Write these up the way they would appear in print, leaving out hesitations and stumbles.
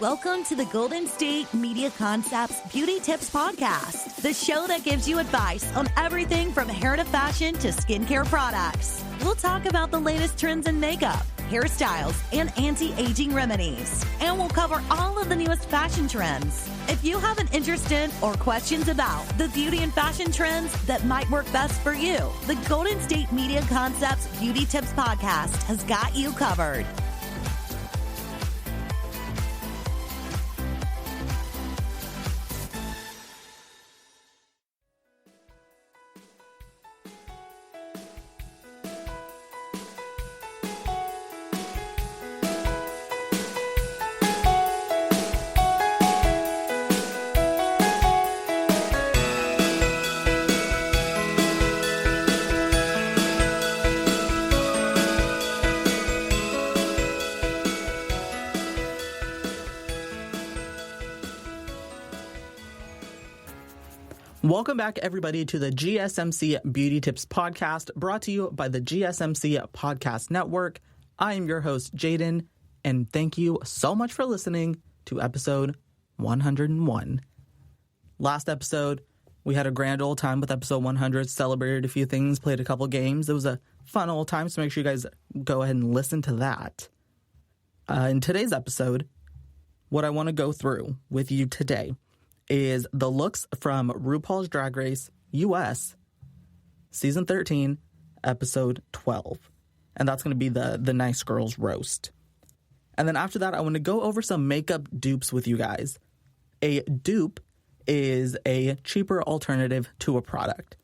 Welcome to the Golden State Media Concepts Beauty Tips Podcast, the show that gives you advice on everything from hair to fashion to skincare products. We'll talk about the latest trends in makeup, hairstyles, and anti-aging remedies. And we'll cover all of the newest fashion trends. If you have an interest in or questions about the beauty and fashion trends that might work best for you, the Golden State Media Concepts Beauty Tips Podcast has got you covered. Welcome back, everybody, to the GSMC Beauty Tips Podcast, brought to you by the GSMC Podcast Network. I am your host, Jaden, and thank you so much for listening to episode 101. Last episode, we had a grand old time with episode 100, celebrated a few things, played a couple games. It was a fun old time, so make sure you guys go ahead and listen to that. In today's episode, what I want to go through with you today is the looks from RuPaul's Drag Race US Season 13, Episode 12. And that's going to be the Nice Girls Roast. And then after that, I want to go over some makeup dupes with you guys. A dupe is a cheaper alternative to a product.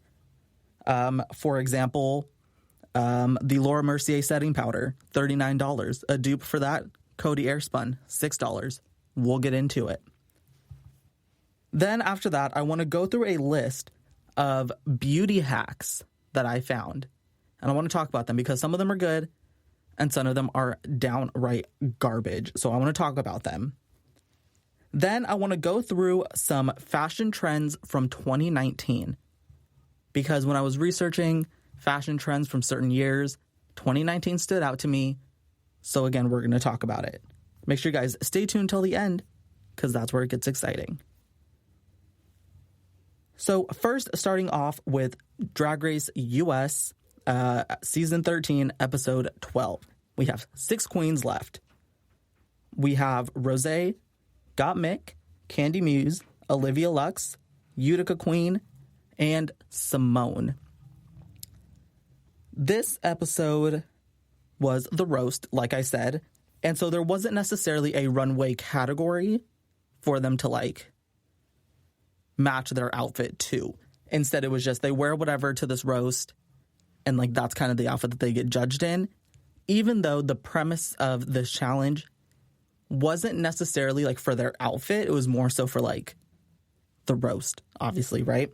For example, the Laura Mercier setting powder, $39. A dupe for that, Coty Airspun, $6. We'll get into it. Then after that, I want to go through a list of beauty hacks that I found. And I want to talk about them because some of them are good and some of them are downright garbage. So I want to talk about them. Then I want to go through some fashion trends from 2019. Because when I was researching fashion trends from certain years, 2019 stood out to me. So again, we're going to talk about it. Make sure you guys stay tuned till the end because that's where it gets exciting. So first, starting off with Drag Race US Season 13, Episode 12. We have 6 queens left. We have Rosé, Gottmik, Candy Muse, Olivia Lux, Utica Queen, and Simone. This episode was the roast, like I said, and so there wasn't necessarily a runway category for them to, match their outfit to. Instead, it was just they wear whatever to this roast, and that's kind of the outfit that they get judged in, even though the premise of this challenge wasn't necessarily for their outfit. It was more so for the roast, obviously, right?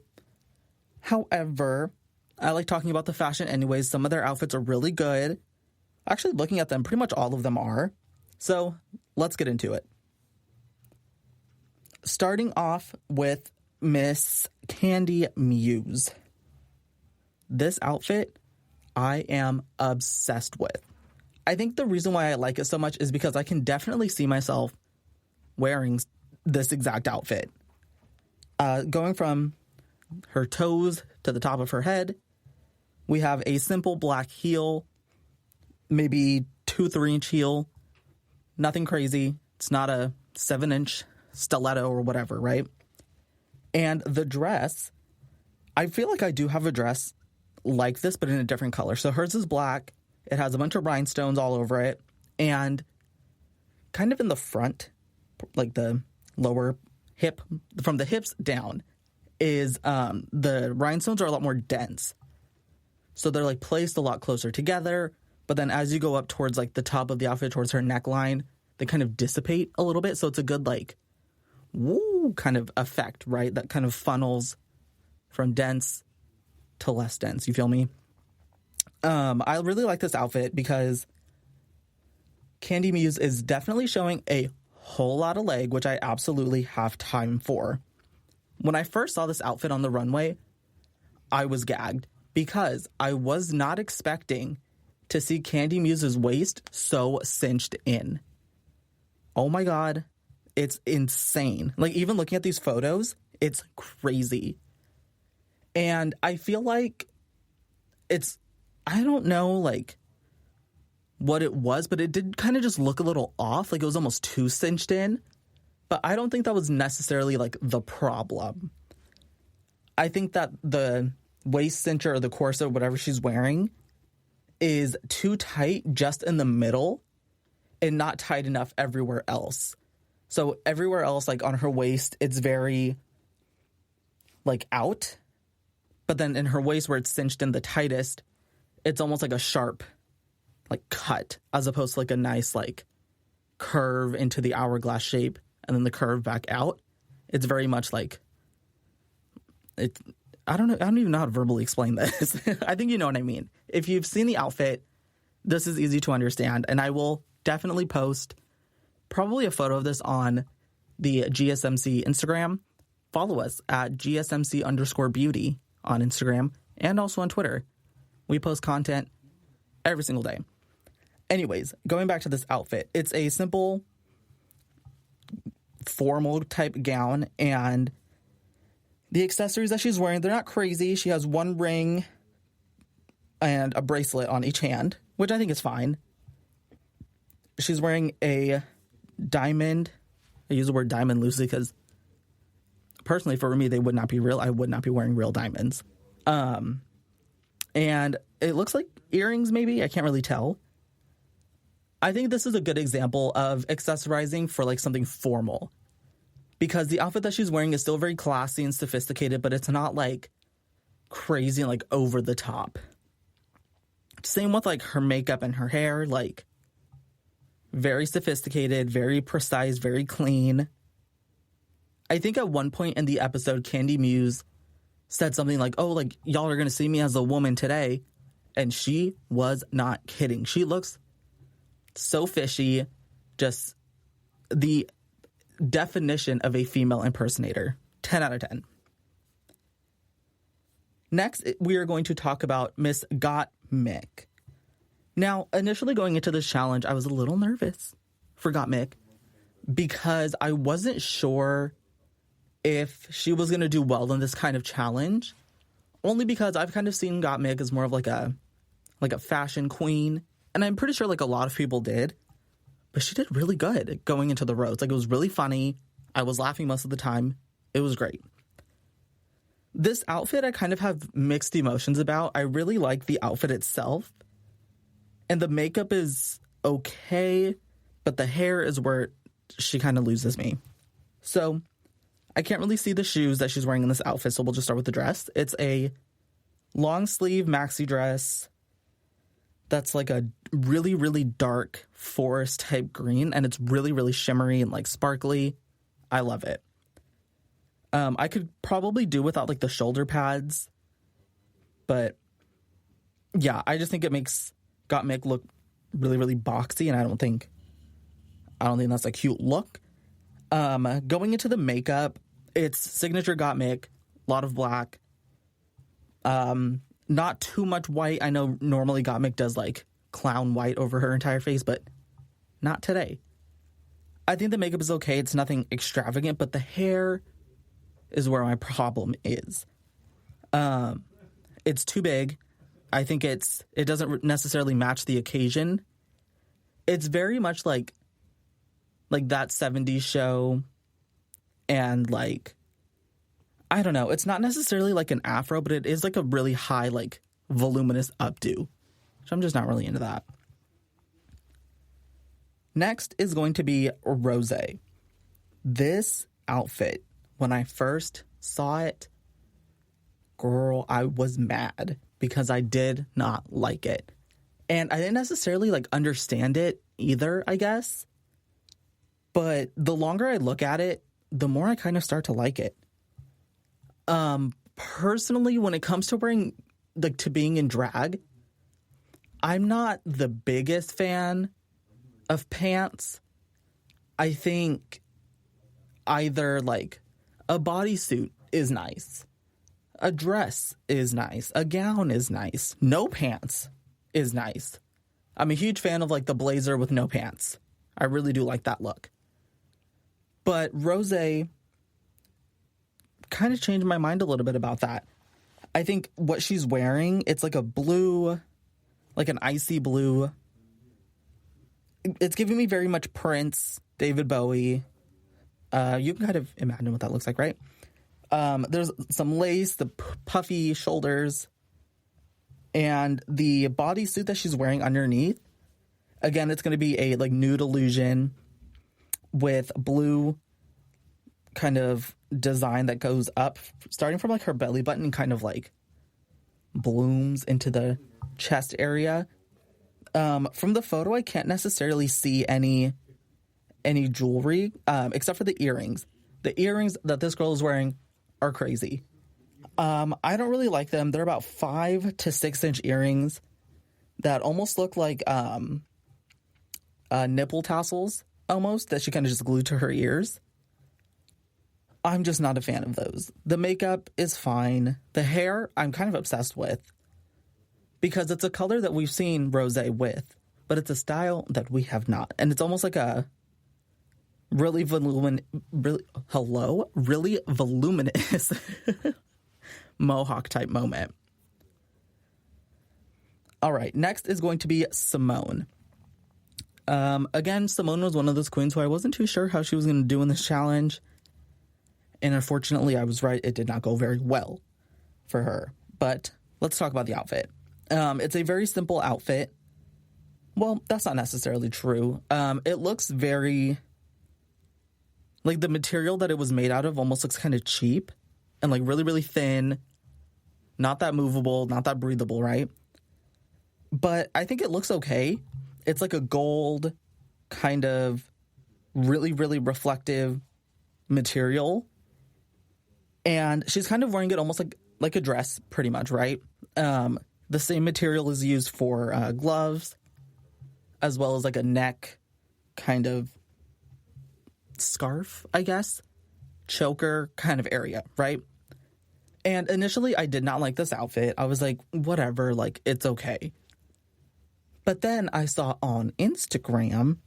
However, I like talking about the fashion anyways. Some of their outfits are really good. Actually, looking at them, pretty much all of them are. So let's get into it. Starting off with Miss Candy Muse. This outfit, I am obsessed with. I think the reason why I like it so much is because I can definitely see myself wearing this exact outfit. Going from her toes to the top of her head, we have a simple black heel, maybe 2-3-inch heel. Nothing crazy. It's not a 7-inch stiletto or whatever, right? And the dress, I feel like I do have a dress like this, but in a different color. So hers is black. It has a bunch of rhinestones all over it. And kind of in the front, the lower hip, from the hips down, is the rhinestones are a lot more dense. So they're placed a lot closer together. But then as you go up towards the top of the outfit, towards her neckline, they kind of dissipate a little bit. So it's a good woo kind of effect, right? That kind of funnels from dense to less dense. You feel me? I really like this outfit because Candy Muse is definitely showing a whole lot of leg, which I absolutely have time for. When I first saw this outfit on the runway, I was gagged because I was not expecting to see Candy Muse's waist so cinched in. Oh my God. it's insane. Like, even looking at these photos, it's crazy. And I feel like I don't know, like, what it was, but it did kind of just look a little off. Like, it was almost too cinched in. But I don't think that was necessarily, like, the problem. I think that the waist cincher or the corset, whatever she's wearing, is too tight just in the middle and not tight enough everywhere else. So everywhere else, like, on her waist, it's very, like, out. But then in her waist, where it's cinched in the tightest, it's almost like a sharp, like, cut, as opposed to, like, a nice, like, curve into the hourglass shape and then the curve back out. It's very much like, I don't even know how to verbally explain this. I think you know what I mean. If you've seen the outfit, this is easy to understand. And I will definitely post probably a photo of this on the GSMC Instagram. Follow us at GSMC_beauty on Instagram and also on Twitter. We post content every single day. Anyways, going back to this outfit, it's a simple formal type gown, and the accessories that she's wearing, they're not crazy. She has one ring and a bracelet on each hand, which I think is fine. She's wearing a diamond. I use the word diamond loosely because personally for me, they would not be real. I would not be wearing real diamonds. And it looks like earrings maybe. I can't really tell. I think this is a good example of accessorizing for like something formal, because the outfit that she's wearing is still very classy and sophisticated, but it's not like crazy and like over the top. Same with like her makeup and her hair, like very sophisticated, very precise, very clean. I think at one point in the episode, Candy Muse said something like, oh, like, y'all are going to see me as a woman today. And she was not kidding. She looks so fishy, just the definition of a female impersonator. 10 out of 10. Next, we are going to talk about Miss Gottmik. Now, initially going into this challenge, I was a little nervous for Gottmik because I wasn't sure if she was going to do well in this kind of challenge, only because I've kind of seen Gottmik as more of like a fashion queen, and I'm pretty sure like a lot of people did, but she did really good going into the roads. Like, it was really funny. I was laughing most of the time. It was great. This outfit I kind of have mixed emotions about. I really like the outfit itself, and the makeup is okay, but the hair is where she kind of loses me. So I can't really see the shoes that she's wearing in this outfit, so we'll just start with the dress. It's a long sleeve maxi dress that's like a really, really dark forest type green, and it's really, really shimmery and like sparkly. I love it. I could probably do without like the shoulder pads, but yeah, I just think it makes Gottmik look really, really boxy, and I don't think that's a cute look. Going into the makeup, it's signature Gottmik, a lot of black. Not too much white. I know normally Gottmik does like clown white over her entire face, but not today. I think the makeup is okay. It's nothing extravagant, but the hair is where my problem is. It's too big. I think it doesn't necessarily match the occasion. It's very much like that 70s show, and like, I don't know, it's not necessarily like an afro, but it is like a really high, like voluminous updo, which I'm just not really into that. Next is going to be Rosé. This outfit, when I first saw it, girl, I was mad because I did not like it. And I didn't necessarily like understand it either, I guess. But the longer I look at it, the more I kind of start to like it. Personally, when it comes to wearing, like, to being in drag, I'm not the biggest fan of pants. I think either like a bodysuit is nice, a dress is nice, a gown is nice, no pants is nice. I'm a huge fan of like the blazer with no pants. I really do like that look. But Rose kind of changed my mind a little bit about that. I think what she's wearing, it's like a blue, like an icy blue. It's giving me very much Prince, David Bowie. You can kind of imagine what that looks like, right? There's some lace, the puffy shoulders, and the bodysuit that she's wearing underneath. Again, it's going to be a like nude illusion with blue kind of design that goes up, starting from like her belly button and kind of like blooms into the chest area. From the photo, I can't necessarily see any jewelry, except for the earrings. The earrings that this girl is wearing are crazy. I don't really like them. They're about 5 to 6 inch earrings that almost look like nipple tassels, almost, that she kind of just glued to her ears. I'm just not a fan of those. The makeup is fine. The hair, I'm kind of obsessed with, because it's a color that we've seen Rosé with, but it's a style that we have not. And it's almost like a really voluminous mohawk type moment. All right, next is going to be Simone. Again, Simone was one of those queens who I wasn't too sure how she was going to do in this challenge. And unfortunately, I was right. It did not go very well for her. But let's talk about the outfit. It's a very simple outfit. Well, that's not necessarily true. It looks very... like the material that it was made out of almost looks kind of cheap and like really, really thin. Not that movable, not that breathable, right? But I think it looks okay. It's like a gold kind of really, really reflective material. And she's kind of wearing it almost like a dress, pretty much, right? The same material is used for gloves, as well as like a neck kind of scarf, I guess, choker kind of area, right? And initially I did not like this outfit. I was like, whatever, like, it's okay. But then I saw on Instagram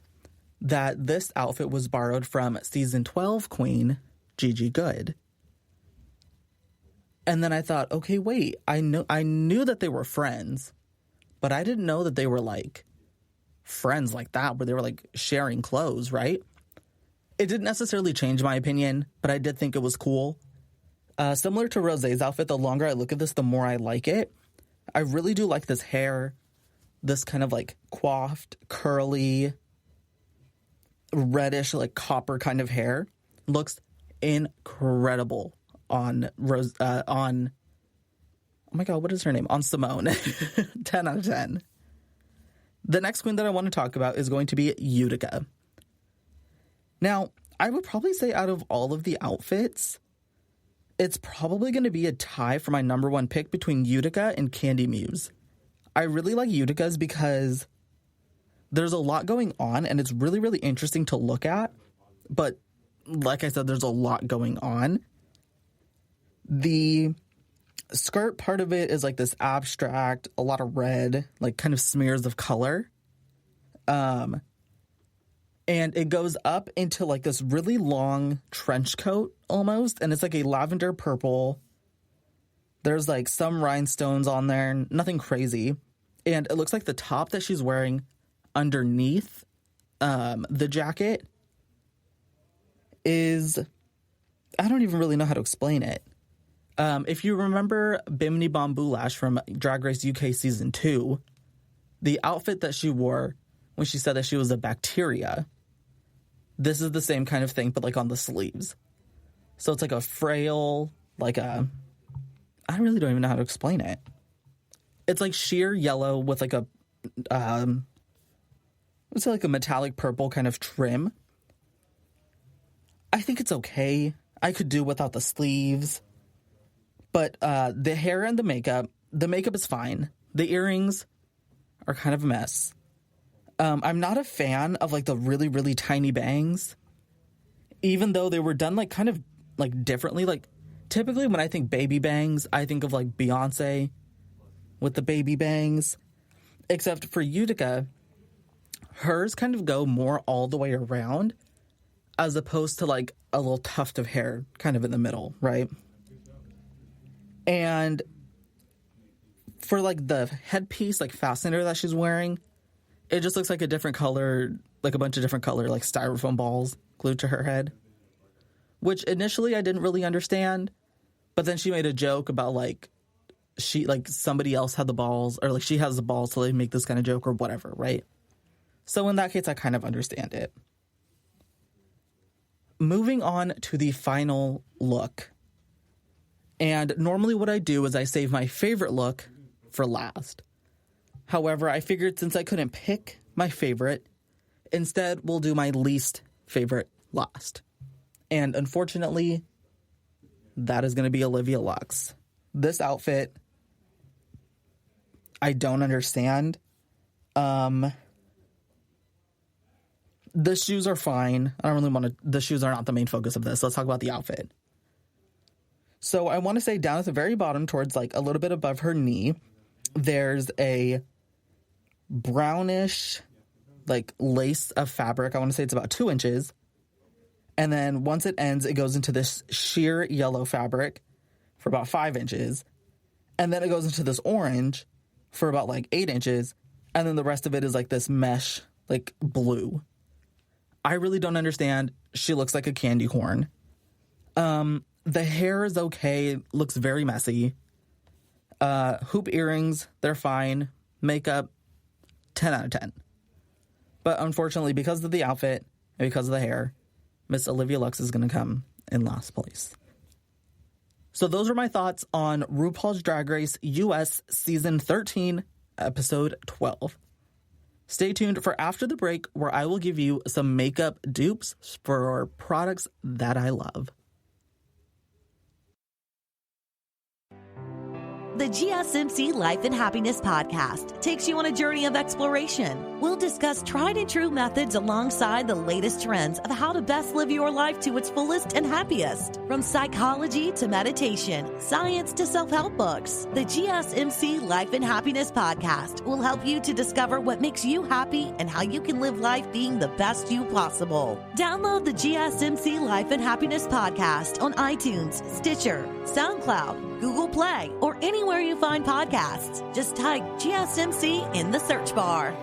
that this outfit was borrowed from season 12 queen Gigi Goode. And then I thought, okay, wait, I knew that they were friends, but I didn't know that they were like friends like that, where they were like sharing clothes, right? It didn't necessarily change my opinion, but I did think it was cool. Similar to Rosé's outfit, the longer I look at this, the more I like it. I really do like this hair, this kind of like coiffed, curly, reddish, like copper kind of hair. Looks incredible on oh my God, what is her name? On Simone. 10 out of 10. The next queen that I want to talk about is going to be Utica. Now, I would probably say out of all of the outfits, it's probably going to be a tie for my number one pick between Utica and Candy Muse. I really like Utica's because there's a lot going on and it's really, really interesting to look at. But like I said, there's a lot going on. The skirt part of it is like this abstract, a lot of red, like kind of smears of color. And it goes up into like this really long trench coat almost. And it's like a lavender purple. There's like some rhinestones on there, nothing crazy. And it looks like the top that she's wearing underneath the jacket is, I don't even really know how to explain it. If you remember Bimini Bon Boulash from Drag Race UK Season 2, the outfit that she wore when she said that she was a bacteria, this is the same kind of thing, but like on the sleeves. So it's like a frail, like a, I really don't even know how to explain it. It's like sheer yellow with like a, let's say like a metallic purple kind of trim. I think it's okay. I could do without the sleeves. But the hair and the makeup is fine. The earrings are kind of a mess. I'm not a fan of like the really, really tiny bangs, even though they were done like kind of like differently. Like typically when I think baby bangs, I think of like Beyonce with the baby bangs, except for Utica, hers kind of go more all the way around. as opposed to like a little tuft of hair kind of in the middle, right? And for like the headpiece, like fastener that she's wearing, it just looks like a different color, like a bunch of different color, like styrofoam balls glued to her head, which initially I didn't really understand. But then she made a joke about like somebody else had the balls, or like she has the balls, so they make this kind of joke or whatever, right? So in that case, I kind of understand it. Moving on to the final look. And normally what I do is I save my favorite look for last. However, I figured since I couldn't pick my favorite, instead we'll do my least favorite last. And unfortunately, that is going to be Olivia Lux. This outfit, I don't understand. The shoes are fine. I don't really want to... The shoes are not the main focus of this. Let's talk about the outfit. So I want to say down at the very bottom towards like a little bit above her knee, there's a brownish like lace of fabric. I want to say it's about 2 inches. And then once it ends, it goes into this sheer yellow fabric for about 5 inches. And then it goes into this orange for about like 8 inches. And then the rest of it is like this mesh, like blue. I really don't understand. She looks like a candy corn. The hair is okay. Looks very messy. Hoop earrings, they're fine. Makeup, 10 out of 10. But unfortunately, because of the outfit and because of the hair, Miss Olivia Lux is going to come in last place. So those are my thoughts on RuPaul's Drag Race US Season 13, Episode 12. Stay tuned for after the break, where I will give you some makeup dupes for products that I love. The GSMC Life and Happiness podcast takes you on a journey of exploration. We'll discuss tried and true methods alongside the latest trends of how to best live your life to its fullest and happiest. From psychology to meditation, science to self-help books, the GSMC Life and Happiness podcast will help you to discover what makes you happy and how you can live life being the best you possible. Download the GSMC Life and Happiness podcast on iTunes, Stitcher, SoundCloud, Google Play, or anywhere you find podcasts. Just type GSMC in the search bar.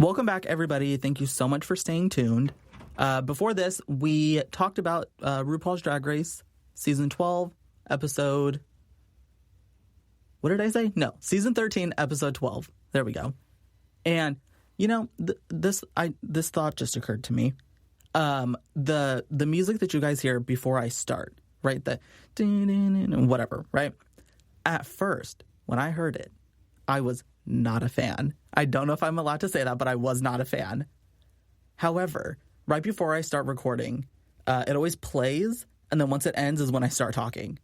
Welcome back, everybody. Thank you so much for staying tuned. Before this, we talked about RuPaul's Drag Race, Season 12, Episode... What did I say? No, Season 13, Episode 12. There we go. And, you know, this thought just occurred to me. The music that you guys hear before I start, right? The whatever, right? At first, when I heard it, I was not a fan. I don't know if I'm allowed to say that, but I was not a fan. However, right before I start recording, it always plays, and then once it ends is when I start talking.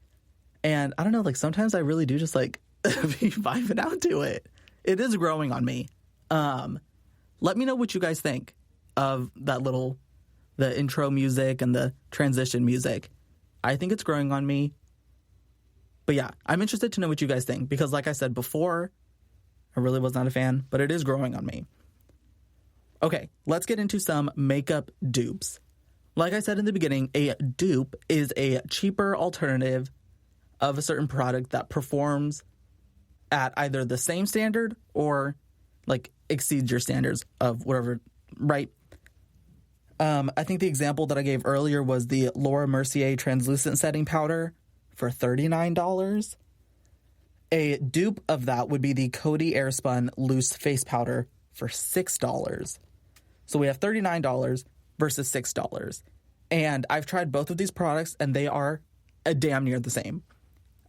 And I don't know, like sometimes I really do just like be vibing out to it. It is growing on me. Let me know what you guys think of the intro music and the transition music. I think it's growing on me. But yeah, I'm interested to know what you guys think, because like I said before, I really was not a fan, but it is growing on me. Okay, let's get into some makeup dupes. Like I said in the beginning, a dupe is a cheaper alternative of a certain product that performs at either the same standard or like exceeds your standards of whatever, right? I think the example that I gave earlier was the Laura Mercier translucent setting powder for $39. A dupe of that would be the Coty Airspun loose face powder for $6. So we have $39 versus $6. And I've tried both of these products, and they are damn near the same.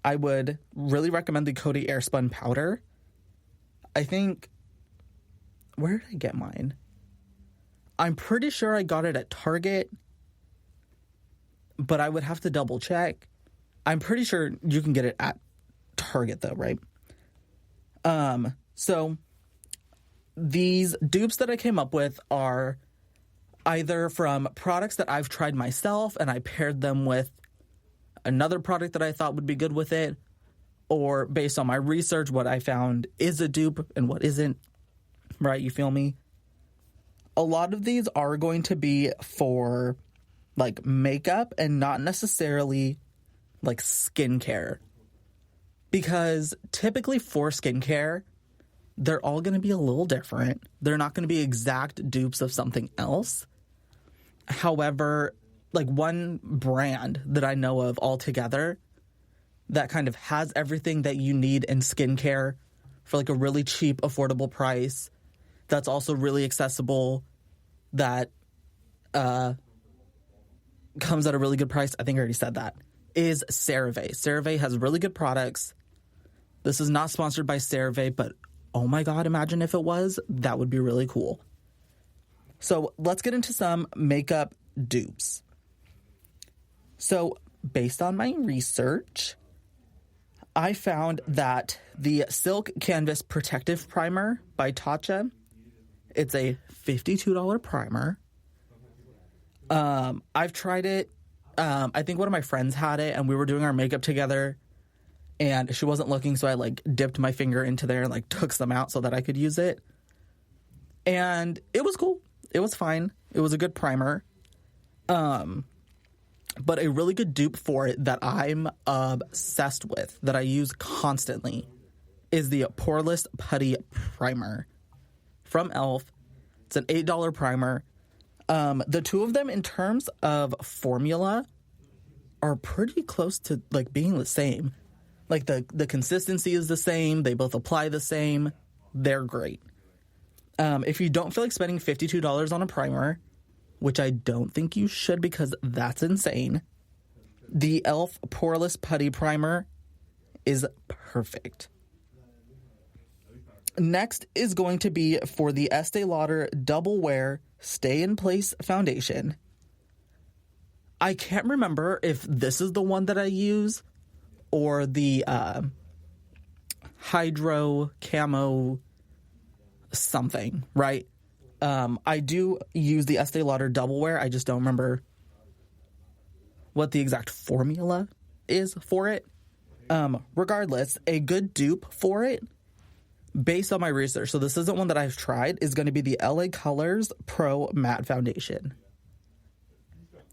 I would really recommend the Coty Airspun powder. I think where did I get mine? I'm pretty sure I got it at Target, but I would have to double check. I'm pretty sure you can get it at Target though, right? So these dupes that I came up with are either from products that I've tried myself and I paired them with another product that I thought would be good with it, or based on my research, what I found is a dupe and what isn't, right? You feel me? A lot of these are going to be for like makeup and not necessarily like skincare. Because typically for skincare, they're all going to be a little different. They're not going to be exact dupes of something else. However, like one brand that I know of altogether that kind of has everything that you need in skincare for like a really cheap, affordable price, that's also really accessible, that comes at a really good price, I think I already said that, is CeraVe. CeraVe has really good products. This is not sponsored by CeraVe, but oh my God, imagine if it was. That would be really cool. So let's get into some makeup dupes. So based on my research, I found that the Silk Canvas Protective Primer by Tatcha, it's a $52 primer. I've tried it. I think one of my friends had it and we were doing our makeup together and she wasn't looking, so I like dipped my finger into there and like took some out so that I could use it. And it was cool. It was fine. It was a good primer. But a really good dupe for it that I'm obsessed with, that I use constantly, is the Poreless Putty Primer from e.l.f. It's an $8 primer. The two of them in terms of formula are pretty close to like being the same. Like the consistency is the same. They both apply the same. They're great. If you don't feel like spending $52 on a primer, which I don't think you should because that's insane, the e.l.f. Poreless Putty Primer is perfect. Next is going to be for the Estee Lauder Double Wear Stay in Place Foundation. I can't remember if this is the one that I use or the Hydro Camo something, right? I do use the Estee Lauder Double Wear. I just don't remember what the exact formula is for it. Regardless, a good dupe for it, based on my research, so this isn't one that I've tried, is going to be the LA Colors Pro Matte Foundation.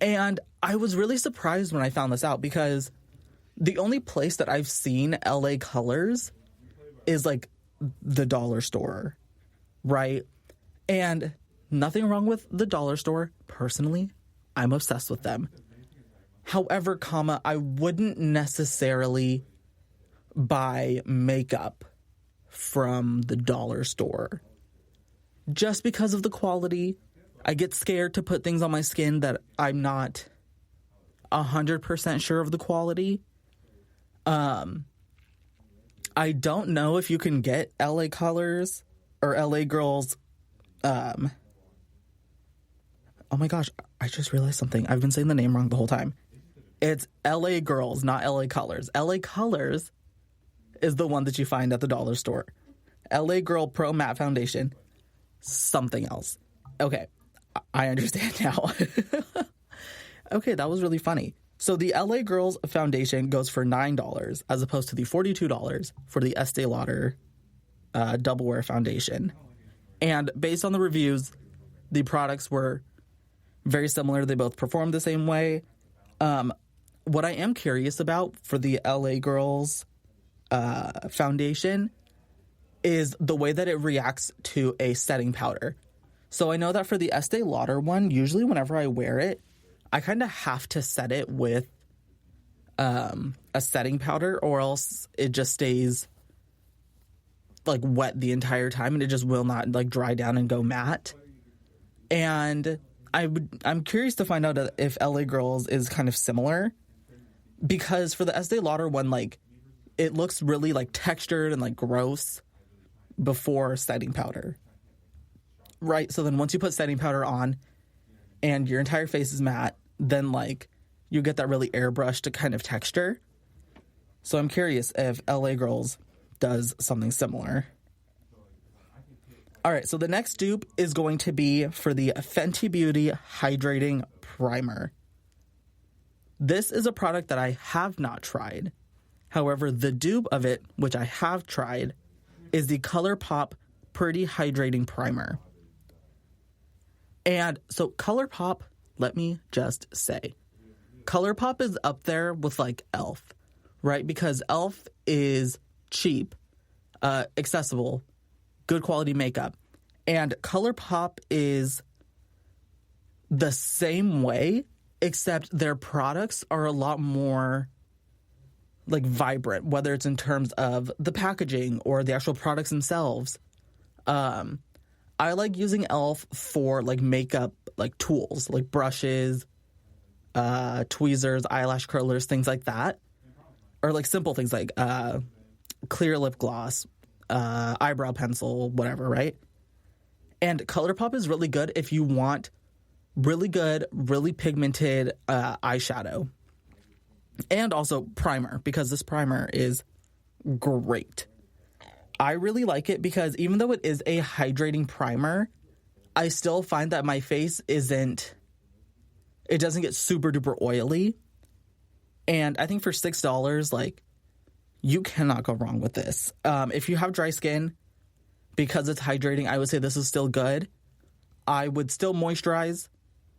And I was really surprised when I found this out because the only place that I've seen LA Colors is like the dollar store, right? And nothing wrong with the dollar store. Personally, I'm obsessed with them. However, I wouldn't necessarily buy makeup from the dollar store just because of the quality. I get scared to put things on my skin that I'm not 100% sure of the quality. I don't know if you can get LA Colors or LA Girls. Oh my gosh, I just realized something. I've been saying the name wrong the whole time. It's LA Girls, not LA Colors. LA Colors is the one that you find at the dollar store. LA Girl Pro Matte Foundation, something else. Okay, I understand now. Okay, that was really funny. So the LA Girls Foundation goes for $9 as opposed to the $42 for the Estee Lauder Double Wear Foundation. And based on the reviews, the products were very similar. They both performed the same way. What I am curious about for the LA Girls foundation is the way that it reacts to a setting powder. So I know that for the Estee Lauder one, usually whenever I wear it, I kind of have to set it with a setting powder, or else it just stays like wet the entire time and it just will not like dry down and go matte. And I'm curious to find out if LA Girls is kind of similar, because for the Estee Lauder one, like it looks really like textured and like gross before setting powder. right? So then once you put setting powder on and your entire face is matte, then like you get that really airbrushed kind of texture. So I'm curious if LA Girls does something similar. All right, so the next dupe is going to be for the Fenty Beauty Hydrating Primer. This is a product that I have not tried. However, the dupe of it, which I have tried, is the ColourPop Pretty Hydrating Primer. And so ColourPop, let me just say, ColourPop is up there with like e.l.f., right? Because e.l.f. is cheap, accessible, good quality makeup. And ColourPop is the same way, except their products are a lot more like vibrant, whether it's in terms of the packaging or the actual products themselves. I like using e.l.f. for like makeup, like tools, like brushes, tweezers, eyelash curlers, things like that. Or like simple things like clear lip gloss, eyebrow pencil, whatever, right? And ColourPop is really good if you want really good, really pigmented eyeshadow. And also primer, because this primer is great. I really like it because even though it is a hydrating primer, I still find that my face it doesn't get super duper oily. And I think for $6, like, you cannot go wrong with this. If you have dry skin, because it's hydrating, I would say this is still good. I would still moisturize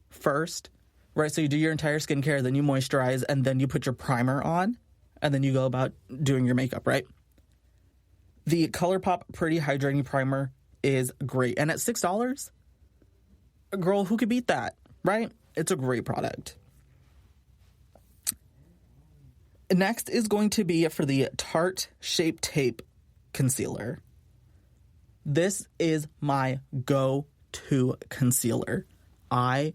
first, right? So you do your entire skincare, then you moisturize, and then you put your primer on, and then you go about doing your makeup, right? The ColourPop Pretty Hydrating Primer is great. And at $6, girl, who could beat that, right? It's a great product. Next is going to be for the Tarte Shape Tape Concealer. This is my go-to concealer. I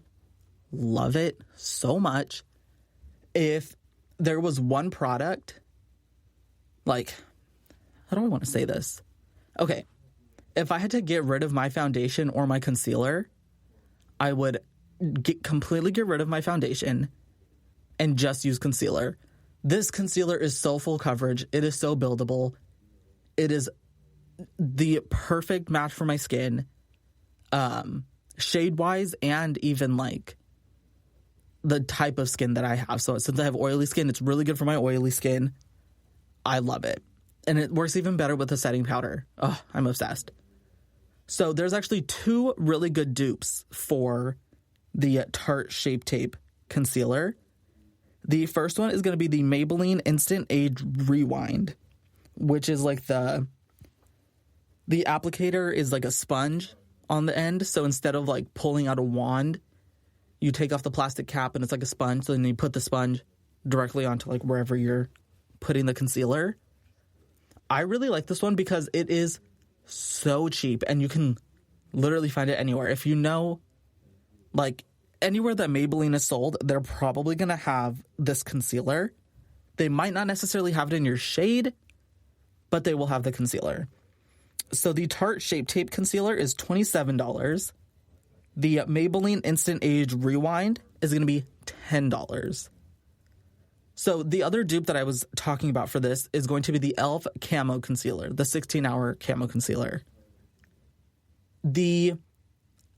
love it so much. If there was one product, like, how do I want to say this? Okay, if I had to get rid of my foundation or my concealer, I would completely get rid of my foundation and just use concealer. This concealer is so full coverage. It is so buildable. It is the perfect match for my skin, shade-wise, and even, like, the type of skin that I have. So since I have oily skin, it's really good for my oily skin. I love it. And it works even better with the setting powder. Oh, I'm obsessed. So there's actually two really good dupes for the Tarte Shape Tape Concealer. The first one is going to be the Maybelline Instant Age Rewind, which is like the applicator is like a sponge on the end. So instead of like pulling out a wand, you take off the plastic cap and it's like a sponge. So then you put the sponge directly onto like wherever you're putting the concealer. I really like this one because it is so cheap and you can literally find it anywhere. If you know, like, anywhere that Maybelline is sold, they're probably going to have this concealer. They might not necessarily have it in your shade, but they will have the concealer. So the Tarte Shape Tape Concealer is $27. The Maybelline Instant Age Rewind is going to be $10. So the other dupe that I was talking about for this is going to be the e.l.f. Camo Concealer, the 16-hour Camo Concealer. The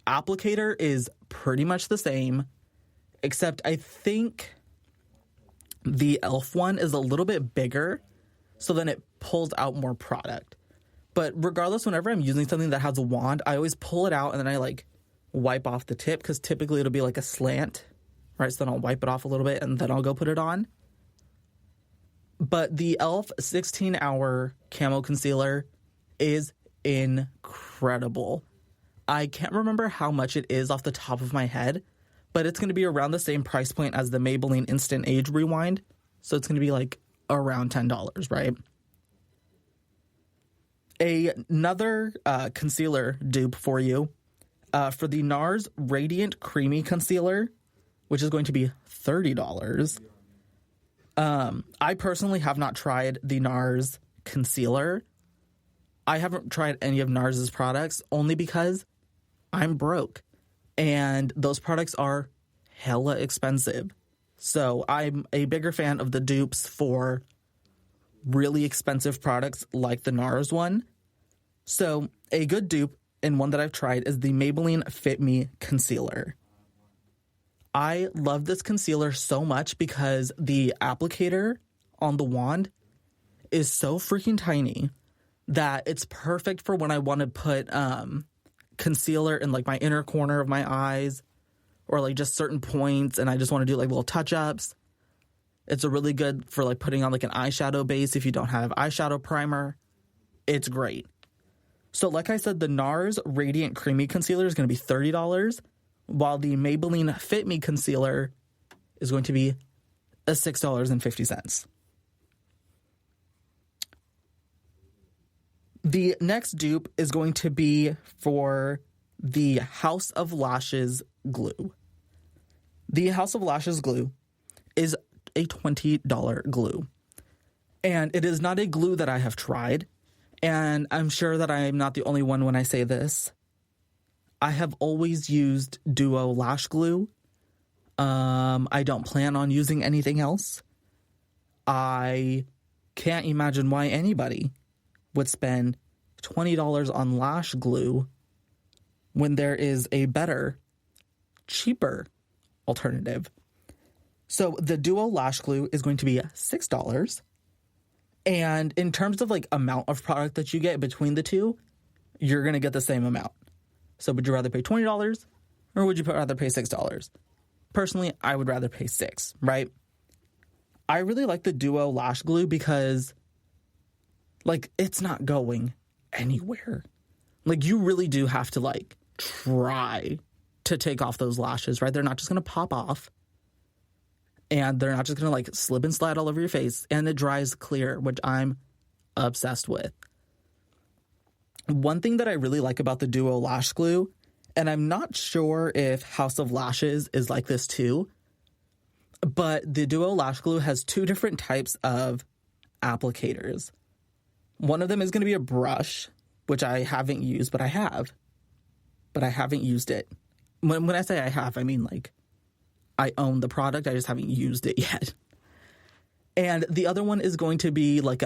applicator is pretty much the same, except I think the e.l.f. one is a little bit bigger, so then it pulls out more product. But regardless, whenever I'm using something that has a wand, I always pull it out and then I like wipe off the tip, because typically it'll be like a slant, right? So then I'll wipe it off a little bit and then I'll go put it on. But the e.l.f. 16-hour Camo Concealer is incredible. I can't remember how much it is off the top of my head, but it's going to be around the same price point as the Maybelline Instant Age Rewind. So it's going to be like around $10, right? Another concealer dupe for you, for the NARS Radiant Creamy Concealer, which is going to be $30. I personally have not tried the NARS concealer. I haven't tried any of NARS's products only because I'm broke. And those products are hella expensive. So I'm a bigger fan of the dupes for really expensive products like the NARS one. So a good dupe, and one that I've tried, is the Maybelline Fit Me Concealer. I love this concealer so much because the applicator on the wand is so freaking tiny that it's perfect for when I want to put concealer in like my inner corner of my eyes, or like just certain points, and I just want to do like little touch-ups. It's a really good for like putting on like an eyeshadow base if you don't have eyeshadow primer. It's great. So like I said, the NARS Radiant Creamy Concealer is going to be $30, while the Maybelline Fit Me Concealer is going to be $6.50. The next dupe is going to be for the House of Lashes glue. The House of Lashes glue is a $20 glue. And it is not a glue that I have tried. And I'm sure that I am not the only one when I say this. I have always used Duo lash glue. I don't plan on using anything else. I can't imagine why anybody would spend $20 on lash glue when there is a better, cheaper alternative. So the Duo lash glue is going to be $6. And in terms of like amount of product that you get between the two, you're going to get the same amount. So would you rather pay $20 or would you rather pay $6? Personally, I would rather pay $6, right? I really like the Duo lash glue because like it's not going anywhere. Like you really do have to like try to take off those lashes, right? They're not just going to pop off. And they're not just going to like slip and slide all over your face. And it dries clear, which I'm obsessed with. One thing that I really like about the Duo lash glue, and I'm not sure if House of Lashes is like this too, but the Duo lash glue has two different types of applicators. One of them is going to be a brush, which I haven't used, but I have. But I haven't used it. When I say I have, I mean like I own the product. I just haven't used it yet. And the other one is going to be like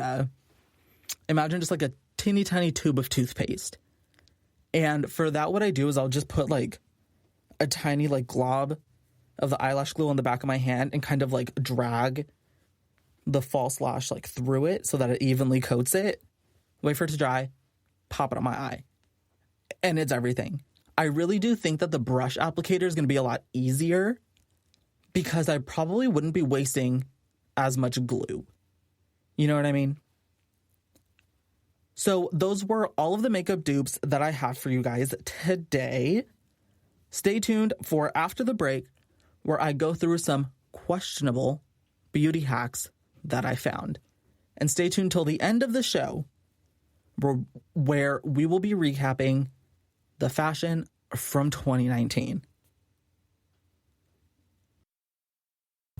imagine just like a teeny tiny tube of toothpaste. And for that, what I do is I'll just put like a tiny like glob of the eyelash glue on the back of my hand and kind of like drag the false lash like through it so that it evenly coats it. Wait for it to dry, pop it on my eye. And it's everything. I really do think that the brush applicator is going to be a lot easier because I probably wouldn't be wasting as much glue. You know what I mean? So those were all of the makeup dupes that I have for you guys today. Stay tuned for after the break, where I go through some questionable beauty hacks that I found. And stay tuned till the end of the show, where we will be recapping the fashion from 2019.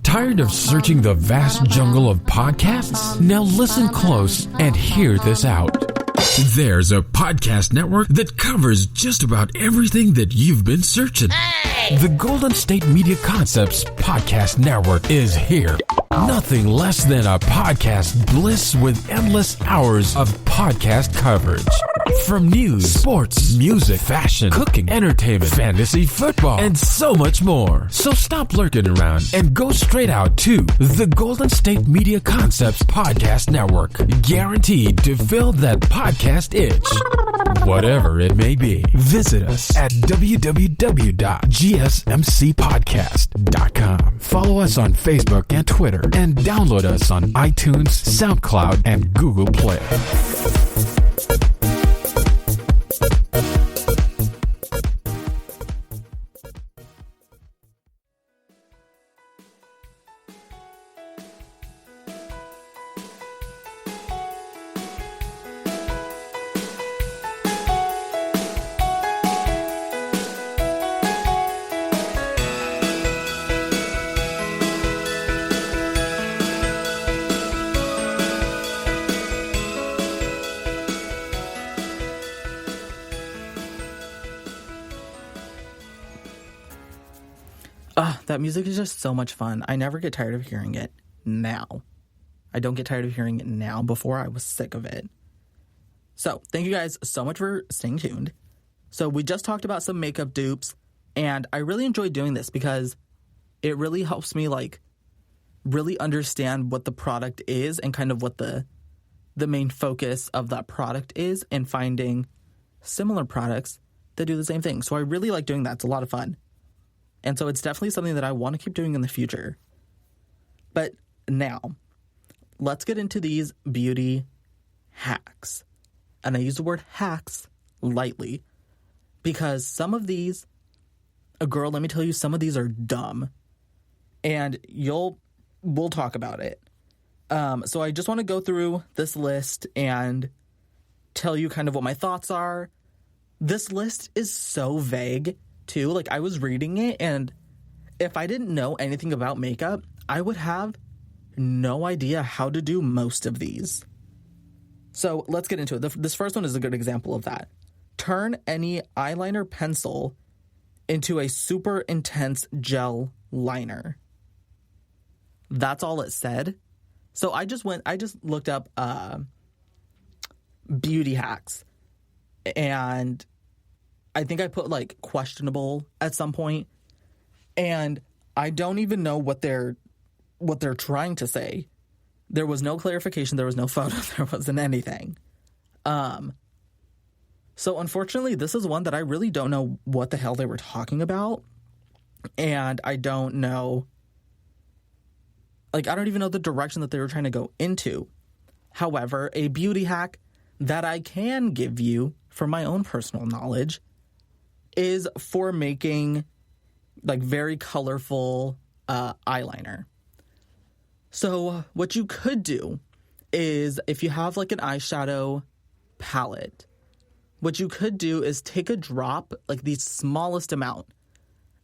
Tired of searching the vast jungle of podcasts? Now listen close and hear this out. There's a podcast network that covers just about everything that you've been searching. Hey! The Golden State Media Concepts Podcast Network is here. Nothing less than a podcast bliss with endless hours of podcast coverage. From news, sports, music, fashion, cooking, entertainment, fantasy, football, and so much more. So stop lurking around and go straight out to the Golden State Media Concepts Podcast Network. Guaranteed to fill that podcast itch. Whatever it may be. Visit us at www.gsmcpodcast.com. Follow us on Facebook and Twitter, and download us on iTunes, SoundCloud, and Google Play. That music is just so much fun. I never get tired of hearing it now. I don't get tired of hearing it now. Before, I was sick of it. So thank you guys so much for staying tuned. So we just talked about some makeup dupes, and I really enjoy doing this because it really helps me like really understand what the product is and kind of what the main focus of that product is, and finding similar products that do the same thing. So I really like doing that. It's a lot of fun. And so it's definitely something that I want to keep doing in the future. But now, let's get into these beauty hacks. And I use the word hacks lightly because some of these, girl, let me tell you, some of these are dumb. And we'll talk about it. So I just want to go through this list and tell you kind of what my thoughts are. This list is so vague, too. Like, I was reading it, and if I didn't know anything about makeup, I would have no idea how to do most of these. So let's get into it. This first one is a good example of that. Turn any eyeliner pencil into a super intense gel liner. That's all it said. So I just looked up beauty hacks, and I think I put like questionable at some point, and I don't even know what they're trying to say. There was no clarification, there was no photo, there wasn't anything. So unfortunately, this is one that I really don't know what the hell they were talking about, and I don't know, like, I don't even know the direction that they were trying to go into. However, a beauty hack that I can give you from my own personal knowledge is for making like very colorful eyeliner. So what you could do is, if you have like an eyeshadow palette, what you could do is take a drop, like the smallest amount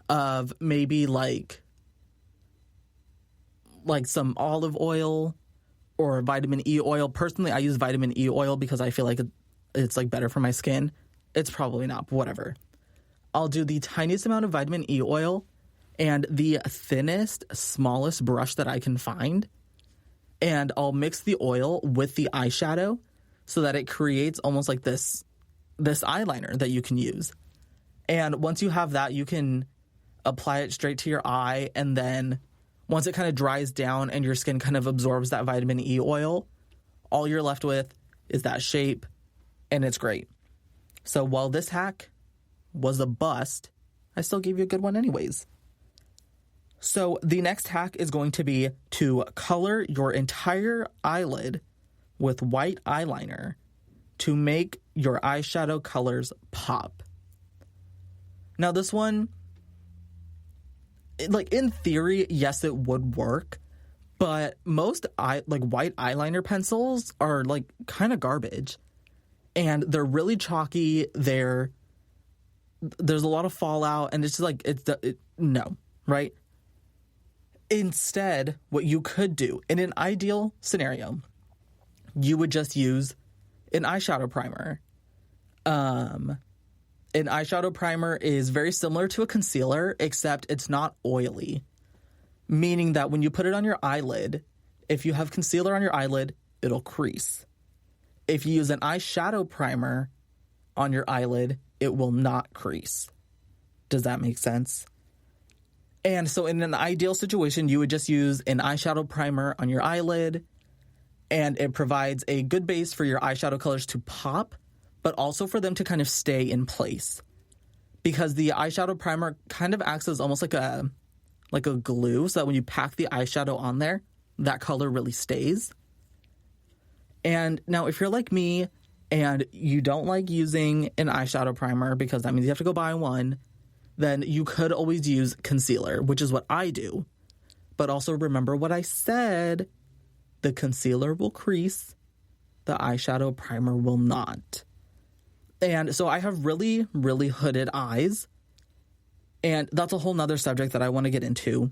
of maybe like some olive oil or vitamin E oil. Personally, I use vitamin E oil because I feel like it's like better for my skin. It's probably not, but whatever. I'll do the tiniest amount of vitamin E oil and the thinnest, smallest brush that I can find. And I'll mix the oil with the eyeshadow so that it creates almost like this eyeliner that you can use. And once you have that, you can apply it straight to your eye. And then once it kind of dries down and your skin kind of absorbs that vitamin E oil, all you're left with is that shape, and it's great. So while this hack was a bust, I still gave you a good one anyways. So the next hack is going to be to color your entire eyelid with white eyeliner to make your eyeshadow colors pop. Now this one, like in theory, yes, it would work, but most white eyeliner pencils are like kind of garbage, and they're really chalky. There's a lot of fallout, and it's just like, no, right? Instead, what you could do, in an ideal scenario, you would just use an eyeshadow primer. An eyeshadow primer is very similar to a concealer, except it's not oily. Meaning that when you put it on your eyelid, if you have concealer on your eyelid, it'll crease. If you use an eyeshadow primer on your eyelid, it will not crease. Does that make sense? And so in an ideal situation, you would just use an eyeshadow primer on your eyelid, and it provides a good base for your eyeshadow colors to pop, but also for them to kind of stay in place. Because the eyeshadow primer kind of acts as almost like a glue, so that when you pack the eyeshadow on there, that color really stays. And now if you're like me and you don't like using an eyeshadow primer because that means you have to go buy one, then you could always use concealer, which is what I do. But also remember what I said. The concealer will crease. The eyeshadow primer will not. And so I have really, really hooded eyes. And that's a whole nother subject that I want to get into.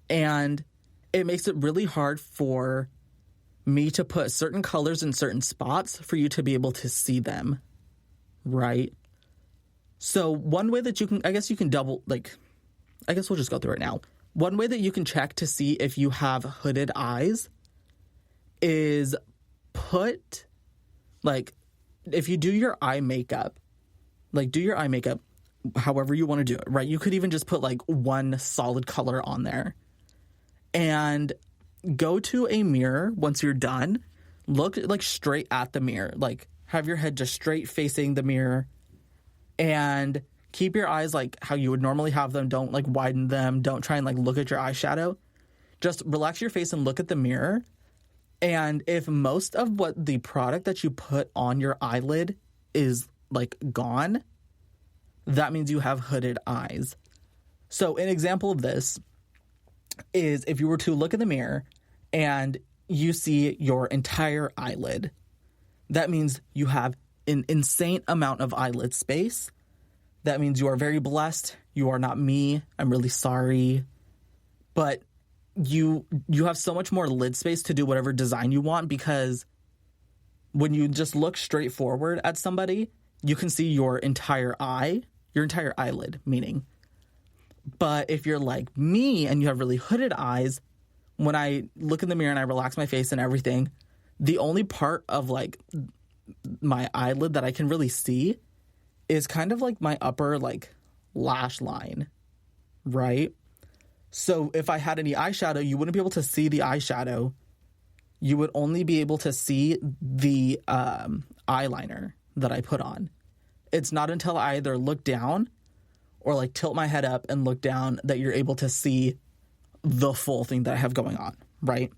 And it makes it really hard for me to put certain colors in certain spots for you to be able to see them, right? So one way that you can, I guess you can double, I guess we'll just go through it now. One way that you can check to see if you have hooded eyes is put, like, if you do your eye makeup, however you want to do it, right? You could even just put like one solid color on there and go to a mirror once you're done. Look like straight at the mirror, like have your head just straight facing the mirror and keep your eyes like how you would normally have them. Don't like widen them. Don't try and like look at your eyeshadow. Just relax your face and look at the mirror. And if most of what the product that you put on your eyelid is like gone, that means you have hooded eyes. So an example of this is if you were to look in the mirror and you see your entire eyelid, that means you have an insane amount of eyelid space. That means you are very blessed. You are not me. I'm really sorry. But you have so much more lid space to do whatever design you want, because when you just look straight forward at somebody, you can see your entire eye, your entire eyelid, meaning. But if you're like me and you have really hooded eyes, when I look in the mirror and I relax my face and everything, the only part of like my eyelid that I can really see is kind of like my upper like lash line, right? So if I had any eyeshadow, you wouldn't be able to see the eyeshadow. You would only be able to see the eyeliner that I put on. It's not until I either look down or like tilt my head up and look down that you're able to see the full thing that I have going on, right?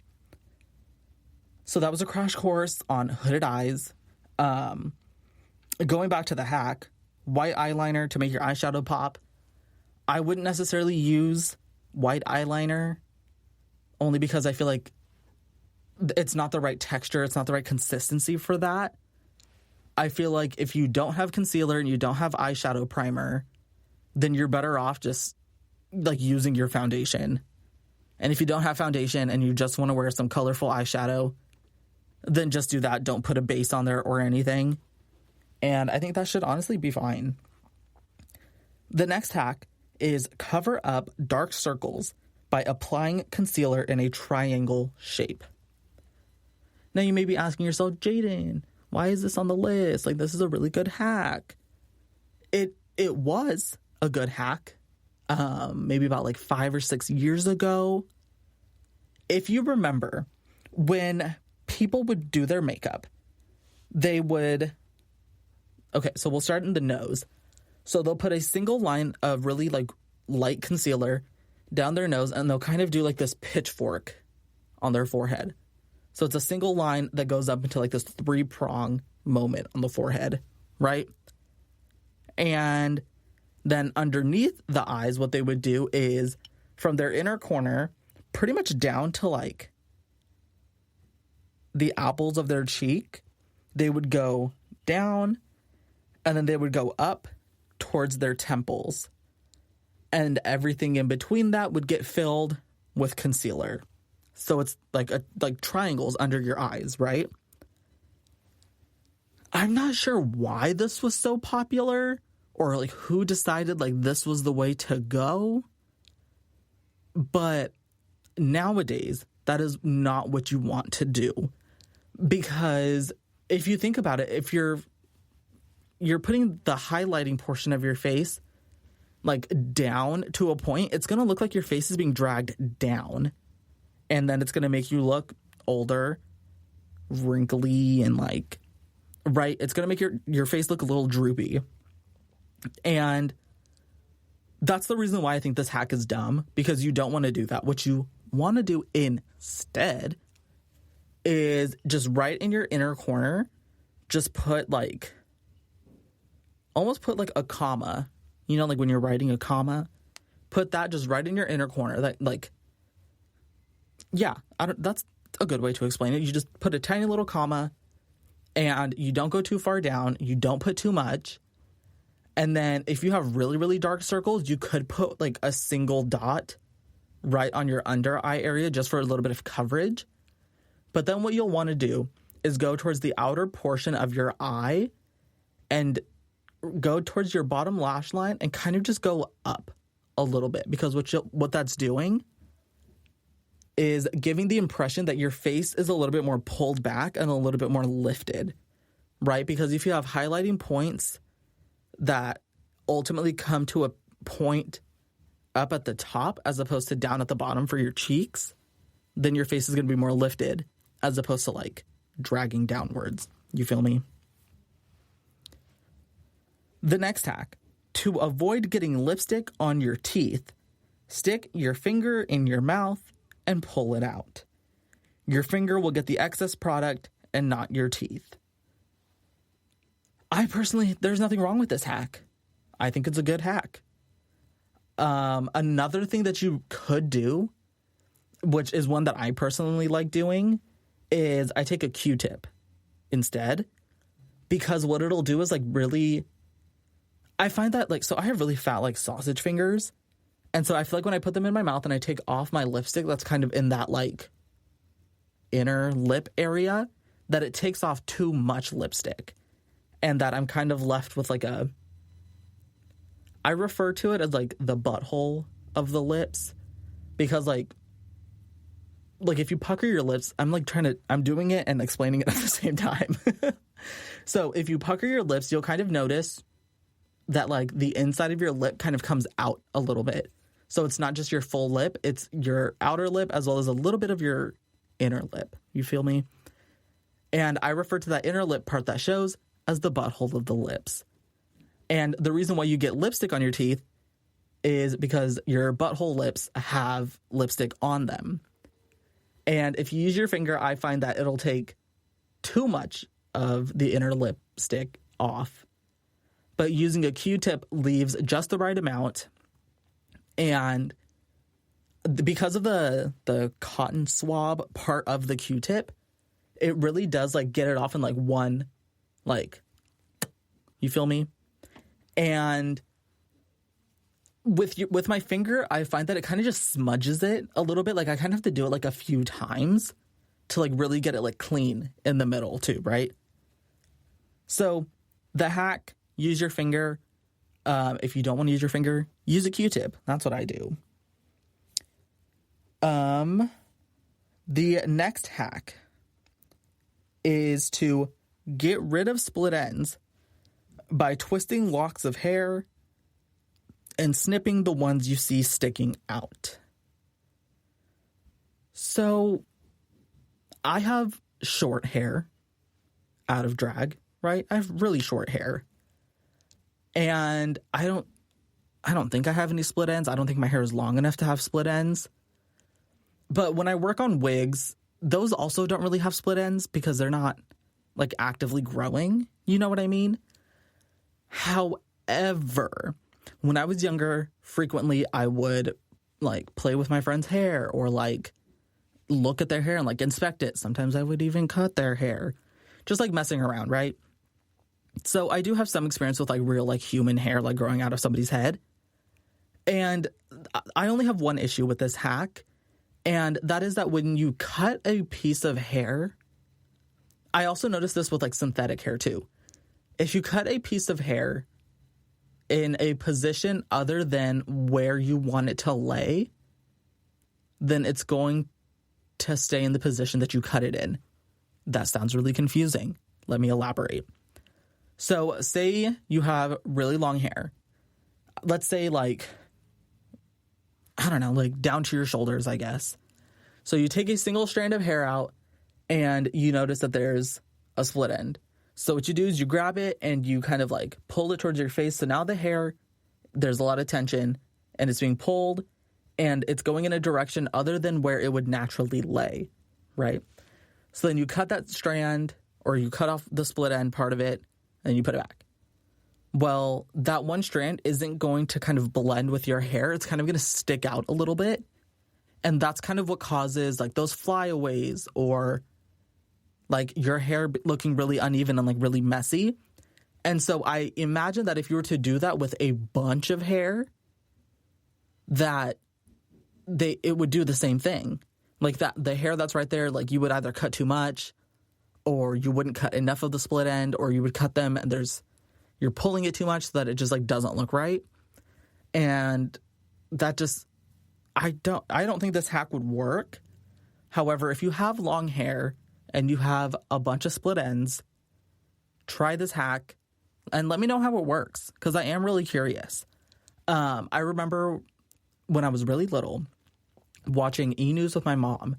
So that was a crash course on hooded eyes. Going back to the hack, white eyeliner to make your eyeshadow pop. I wouldn't necessarily use white eyeliner only because I feel like it's not the right texture. It's not the right consistency for that. I feel like if you don't have concealer and you don't have eyeshadow primer, then you're better off just like using your foundation. And if you don't have foundation and you just want to wear some colorful eyeshadow, then just do that. Don't put a base on there or anything. And I think that should honestly be fine. The next hack is cover up dark circles by applying concealer in a triangle shape. Now you may be asking yourself, Jaden, why is this on the list? Like, this is a really good hack. It was a good hack, maybe about like 5 or 6 years ago. If you remember, when people would do their makeup, they would... Okay, so we'll start in the nose. So they'll put a single line of really like light concealer down their nose, and they'll kind of do like this pitchfork on their forehead. So it's a single line that goes up into like this 3-prong moment on the forehead, right? And then underneath the eyes, what they would do is from their inner corner, pretty much down to like the apples of their cheek, they would go down, and then they would go up towards their temples. And everything in between that would get filled with concealer. So it's like triangles under your eyes, right? I'm not sure why this was so popular or like who decided like this was the way to go. But nowadays, that is not what you want to do. Because if you think about it, if you're putting the highlighting portion of your face like down to a point, it's going to look like your face is being dragged down. And then it's going to make you look older, wrinkly, and like, right? It's going to make your face look a little droopy. And that's the reason why I think this hack is dumb, because you don't want to do that. What you want to do instead is just right in your inner corner, just put like, almost put like a comma, you know, like when you're writing a comma, put that just right in your inner corner. That like, yeah, that's a good way to explain it. You just put a tiny little comma and you don't go too far down. You don't put too much. And then if you have really, really dark circles, you could put like a single dot right on your under eye area just for a little bit of coverage. But then what you'll want to do is go towards the outer portion of your eye and go towards your bottom lash line and kind of just go up a little bit, because what that's doing is giving the impression that your face is a little bit more pulled back and a little bit more lifted, right? Because if you have highlighting points that ultimately come to a point up at the top as opposed to down at the bottom for your cheeks, then your face is going to be more lifted as opposed to like dragging downwards. You feel me? The next hack: to avoid getting lipstick on your teeth, stick your finger in your mouth and pull it out. Your finger will get the excess product and not your teeth. There's nothing wrong with this hack. I think it's a good hack. Another thing that you could do, which is one that I personally like doing, is I take a Q-tip instead, because what it'll do is like really, I find that like, so I have really fat like sausage fingers. And so I feel like when I put them in my mouth and I take off my lipstick that's kind of in that like inner lip area, that it takes off too much lipstick. And that I'm kind of left with like I refer to it as like the butthole of the lips, because like if you pucker your lips, I'm doing it and explaining it at the same time. So if you pucker your lips, you'll kind of notice that like the inside of your lip kind of comes out a little bit. So it's not just your full lip, it's your outer lip as well as a little bit of your inner lip. You feel me? And I refer to that inner lip part that shows as the butthole of the lips. And the reason why you get lipstick on your teeth is because your butthole lips have lipstick on them. And if you use your finger, I find that it'll take too much of the inner lipstick off. But using a Q-tip leaves just the right amount. And because of the cotton swab part of the Q-tip, it really does like get it off in like one, like, you feel me? And with my finger, I find that it kind of just smudges it a little bit. Like I kind of have to do it like a few times to like really get it like clean in the middle too, right? So the hack: use your finger. If you don't want to use your finger, use a Q-tip. That's what I do. The next hack is to get rid of split ends by twisting locks of hair and snipping the ones you see sticking out. So I have short hair out of drag, right? I have really short hair. And I don't think I have any split ends. I don't think my hair is long enough to have split ends. But when I work on wigs, those also don't really have split ends because they're not like actively growing. You know what I mean? However, when I was younger, frequently I would like play with my friend's hair or like look at their hair and like inspect it. Sometimes I would even cut their hair, just like messing around, right? So I do have some experience with like real like human hair like growing out of somebody's head. And I only have one issue with this hack. And that is that when you cut a piece of hair, I also noticed this with like synthetic hair too. If you cut a piece of hair in a position other than where you want it to lay, then it's going to stay in the position that you cut it in. That sounds really confusing. Let me elaborate. So say you have really long hair. Let's say like, I don't know, like down to your shoulders, I guess. So you take a single strand of hair out and you notice that there's a split end. So what you do is you grab it and you kind of like pull it towards your face. So now the hair, there's a lot of tension and it's being pulled and it's going in a direction other than where it would naturally lay, right? So then you cut that strand or you cut off the split end part of it and you put it back. Well, that one strand isn't going to kind of blend with your hair. It's kind of going to stick out a little bit. And that's kind of what causes like those flyaways or like your hair looking really uneven and like really messy. And so I imagine that if you were to do that with a bunch of hair, that it would do the same thing. Like that, the hair that's right there, like you would either cut too much or you wouldn't cut enough of the split end, or you would cut them and you're pulling it too much so that it just like doesn't look right. And that just, I don't think this hack would work. However, if you have long hair and you have a bunch of split ends, try this hack and let me know how it works, because I am really curious. I remember when I was really little watching E! News with my mom.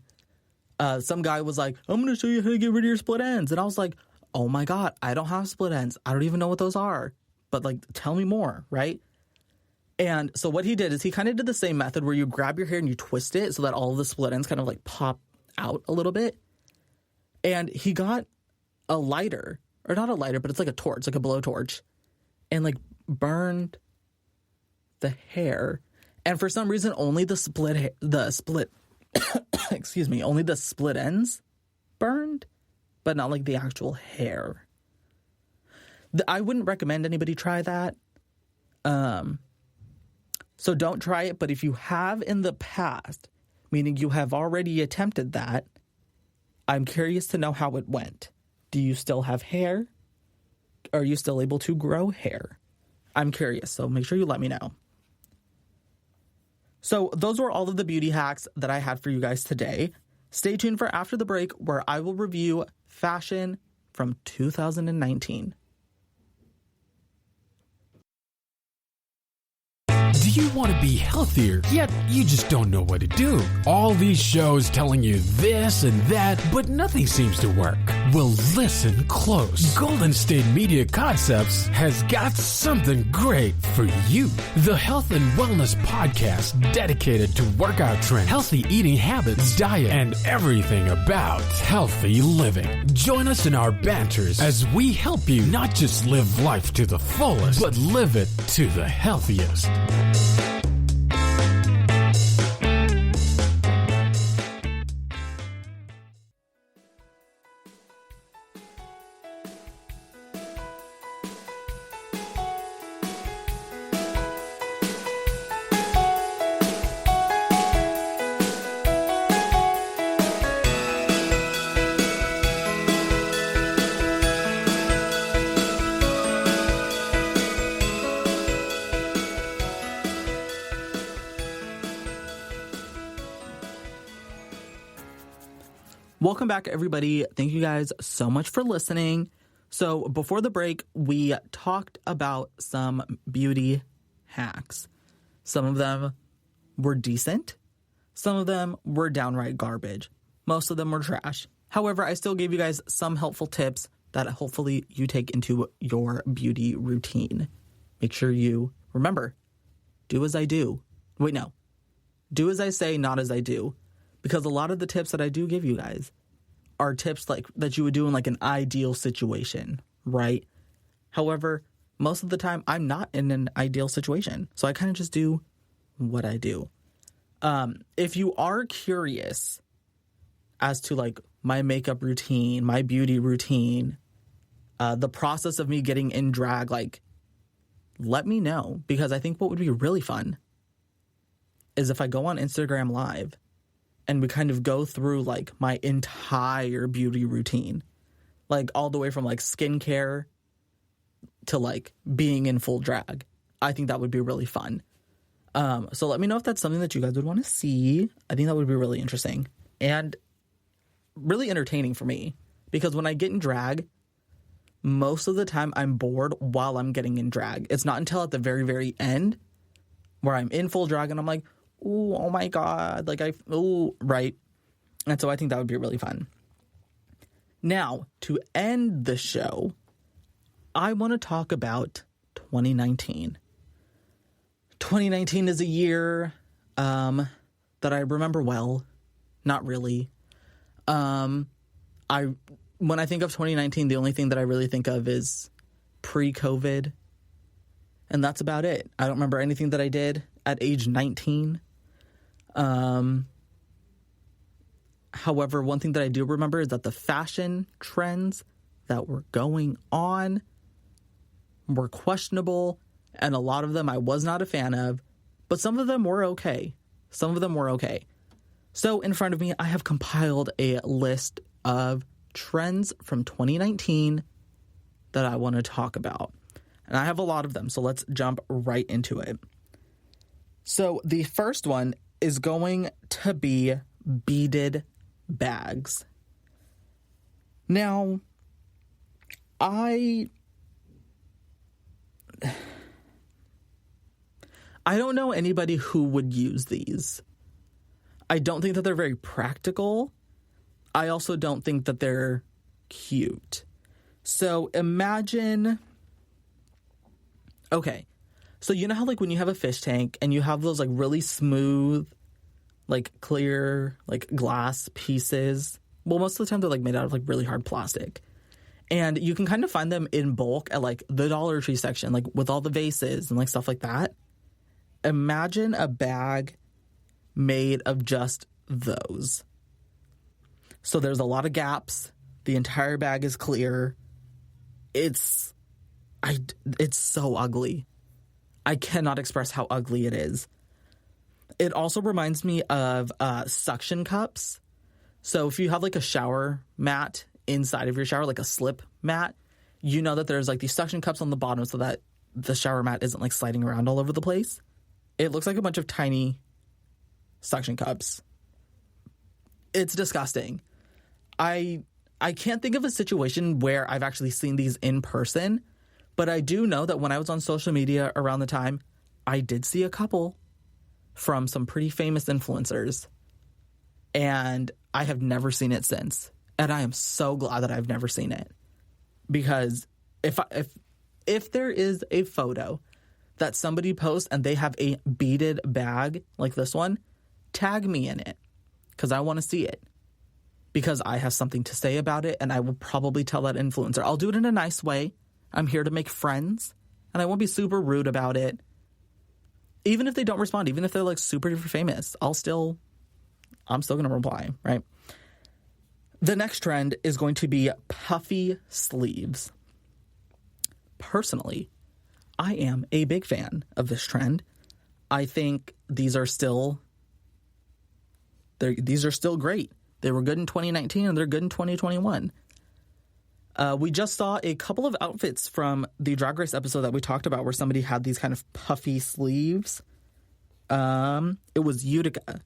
Some guy was like, I'm going to show you how to get rid of your split ends. And I was like, oh my God, I don't have split ends. I don't even know what those are. But like, tell me more, right? And so what he did is he kind of did the same method where you grab your hair and you twist it so that all of the split ends kind of like pop out a little bit. And he got a lighter, or not a lighter, but it's like a torch, like a blowtorch, and like burned the hair. And for some reason, only the split only the split ends burned, but not like the actual hair. I wouldn't recommend anybody try that. So don't try it. But if you have in the past, meaning you have already attempted that, I'm curious to know how it went. Do you still have hair? Are you still able to grow hair? I'm curious, so make sure you let me know. So those were all of the beauty hacks that I had for you guys today. Stay tuned for after the break, where I will review fashion from 2019. Do you want to be healthier, yet you just don't know what to do? All these shows telling you this and that, but nothing seems to work. Well, listen close. Golden State Media Concepts has got something great for you. The Health and Wellness Podcast, dedicated to workout trends, healthy eating habits, diet, and everything about healthy living. Join us in our banters as we help you not just live life to the fullest, but live it to the healthiest. Welcome back, everybody. Thank you guys so much for listening. So before the break, we talked about some beauty hacks. Some of them were decent. Some of them were downright garbage. Most of them were trash. However, I still gave you guys some helpful tips that hopefully you take into your beauty routine. Make sure you remember, do as I do. Wait, no. Do as I say, not as I do. Because a lot of the tips that I do give you guys are tips like that you would do in like an ideal situation, right? However, most of the time I'm not in an ideal situation. So I kind of just do what I do. If you are curious as to like my makeup routine, my beauty routine, the process of me getting in drag, like, let me know, because I think what would be really fun is if I go on Instagram Live and we kind of go through like my entire beauty routine, like all the way from like skincare to like being in full drag. I think that would be really fun. So let me know if that's something that you guys would want to see. I think that would be really interesting and really entertaining for me, because when I get in drag, most of the time I'm bored while I'm getting in drag. It's not until at the very, very end where I'm in full drag and I'm like, ooh, oh my God, like right. And so I think that would be really fun. Now, to end the show, I want to talk about 2019. 2019 is a year that I remember well. Not really. When I think of 2019, the only thing that I really think of is pre-COVID. And that's about it. I don't remember anything that I did at age 19. However, one thing that I do remember is that the fashion trends that were going on were questionable, and a lot of them I was not a fan of, but some of them were okay. So in front of me, I have compiled a list of trends from 2019 that I want to talk about. And I have a lot of them, so let's jump right into it. So the first one is going to be beaded bags. Now, I don't know anybody who would use these. I don't think that they're very practical. I also don't think that they're cute. So imagine, okay, so you know how like when you have a fish tank and you have those like really smooth, like clear, like glass pieces. Well, most of the time they're like made out of like really hard plastic. And you can kind of find them in bulk at like the Dollar Tree section, like with all the vases and like stuff like that. Imagine a bag made of just those. So there's a lot of gaps. The entire bag is clear. It's so ugly. I cannot express how ugly it is. It also reminds me of suction cups. So if you have like a shower mat inside of your shower, like a slip mat, you know that there's like these suction cups on the bottom so that the shower mat isn't like sliding around all over the place. It looks like a bunch of tiny suction cups. It's disgusting. I can't think of a situation where I've actually seen these in person, but I do know that when I was on social media around the time, I did see a couple from some pretty famous influencers, and I have never seen it since. And I am so glad that I've never seen it, because if there is a photo that somebody posts and they have a beaded bag like this one, tag me in it, because I want to see it, because I have something to say about it, and I will probably tell that influencer. I'll do it in a nice way. I'm here to make friends, and I won't be super rude about it. Even if they don't respond, even if they're like super duper famous, I'm still going to reply, right? The next trend is going to be puffy sleeves. Personally, I am a big fan of this trend. I think these are still great. They were good in 2019 and they're good in 2021. We just saw a couple of outfits from the Drag Race episode that we talked about where somebody had these kind of puffy sleeves. It was Utica.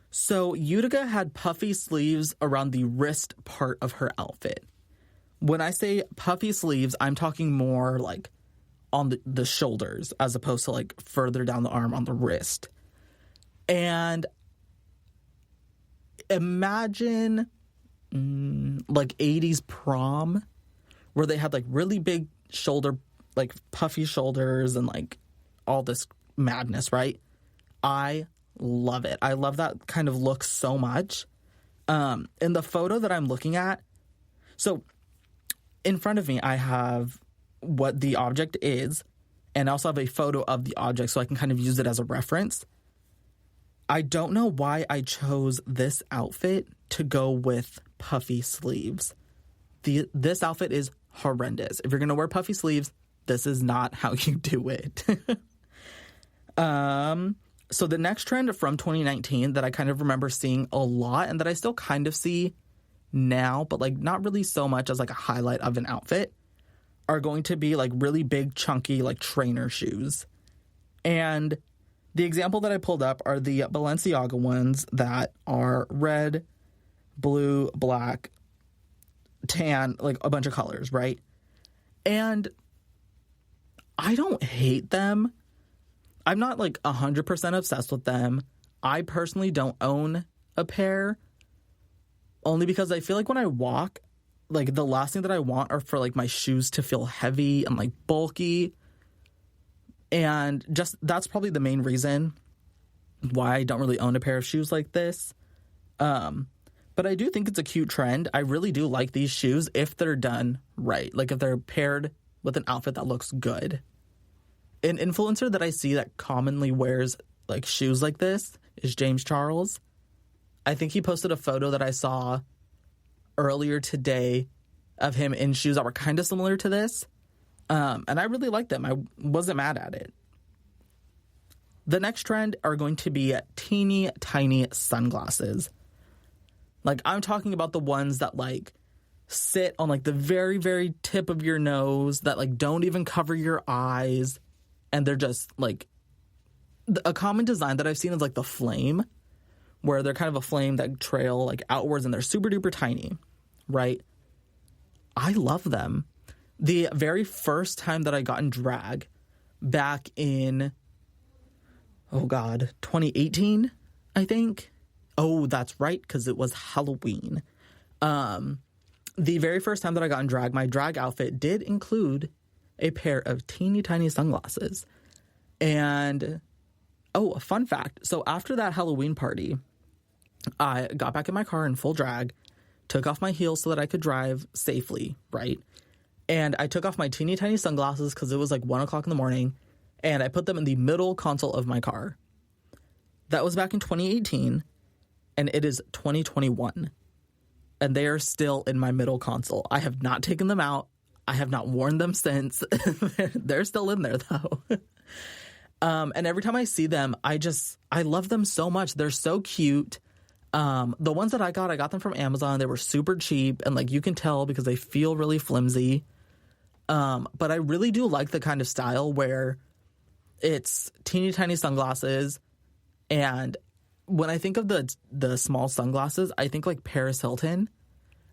So Utica had puffy sleeves around the wrist part of her outfit. When I say puffy sleeves, I'm talking more like on the shoulders as opposed to like further down the arm on the wrist. And imagine like 80s prom where they had like really big shoulder, like puffy shoulders and like all this madness, right? I love it. I love that kind of look so much. In the photo that I'm looking at, so in front of me, I have what the object is, and I also have a photo of the object so I can kind of use it as a reference. I don't know why I chose this outfit to go with puffy sleeves. This outfit is horrendous. If you're going to wear puffy sleeves, this is not how you do it. So the next trend from 2019 that I kind of remember seeing a lot and that I still kind of see now, but like not really so much as like a highlight of an outfit, are going to be like really big, chunky, like trainer shoes. And the example that I pulled up are the Balenciaga ones that are red, blue, black, tan, like a bunch of colors, right? And I don't hate them. I'm not like 100% obsessed with them. I personally don't own a pair, only because I feel like when I walk, like the last thing that I want are for like my shoes to feel heavy and like bulky. And just that's probably the main reason why I don't really own a pair of shoes like this. But I do think it's a cute trend. I really do like these shoes if they're done right. Like if they're paired with an outfit that looks good. An influencer that I see that commonly wears like shoes like this is James Charles. I think he posted a photo that I saw earlier today of him in shoes that were kind of similar to this. And I really liked them. I wasn't mad at it. The next trend are going to be teeny tiny sunglasses. Like I'm talking about the ones that like sit on like the very, very tip of your nose that like don't even cover your eyes. And they're just like a common design that I've seen is like the flame, where they're kind of a flame that trail like outwards and they're super duper tiny, right? I love them. The very first time that I got in drag back in, 2018, I think. Oh, that's right, because it was Halloween. The very first time that I got in drag, my drag outfit did include a pair of teeny tiny sunglasses. And, a fun fact. So after that Halloween party, I got back in my car in full drag, took off my heels so that I could drive safely, right? And I took off my teeny tiny sunglasses because it was like 1 o'clock in the morning, and I put them in the middle console of my car. That was back in 2018, and it is 2021. And they are still in my middle console. I have not taken them out. I have not worn them since. They're still in there, though. And every time I see them, I love them so much. They're so cute. The ones that I got them from Amazon. They were super cheap, and like you can tell because they feel really flimsy. But I really do like the kind of style where it's teeny tiny sunglasses. And when I think of the small sunglasses, I think like Paris Hilton.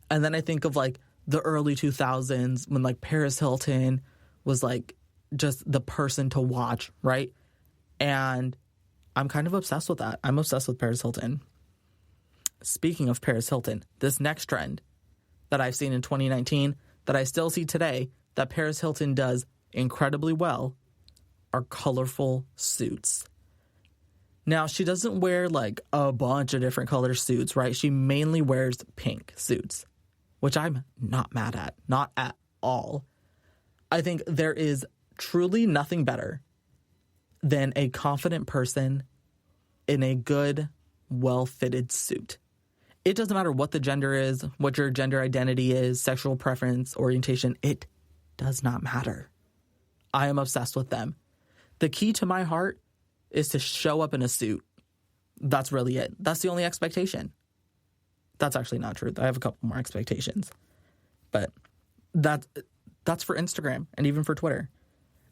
And then I think of like the early 2000s when like Paris Hilton was like just the person to watch, right? And I'm kind of obsessed with that. I'm obsessed with Paris Hilton. Speaking of Paris Hilton, this next trend that I've seen in 2019 that I still see today that Paris Hilton does incredibly well are colorful suits. Now, she doesn't wear like a bunch of different color suits, right? She mainly wears pink suits, which I'm not mad at, not at all. I think there is truly nothing better than a confident person in a good, well-fitted suit. It doesn't matter what the gender is, what your gender identity is, sexual preference, orientation. It does not matter. I am obsessed with them. The key to my heart is to show up in a suit. That's really it. That's the only expectation. That's actually not true. I have a couple more expectations. But that's for Instagram and even for Twitter.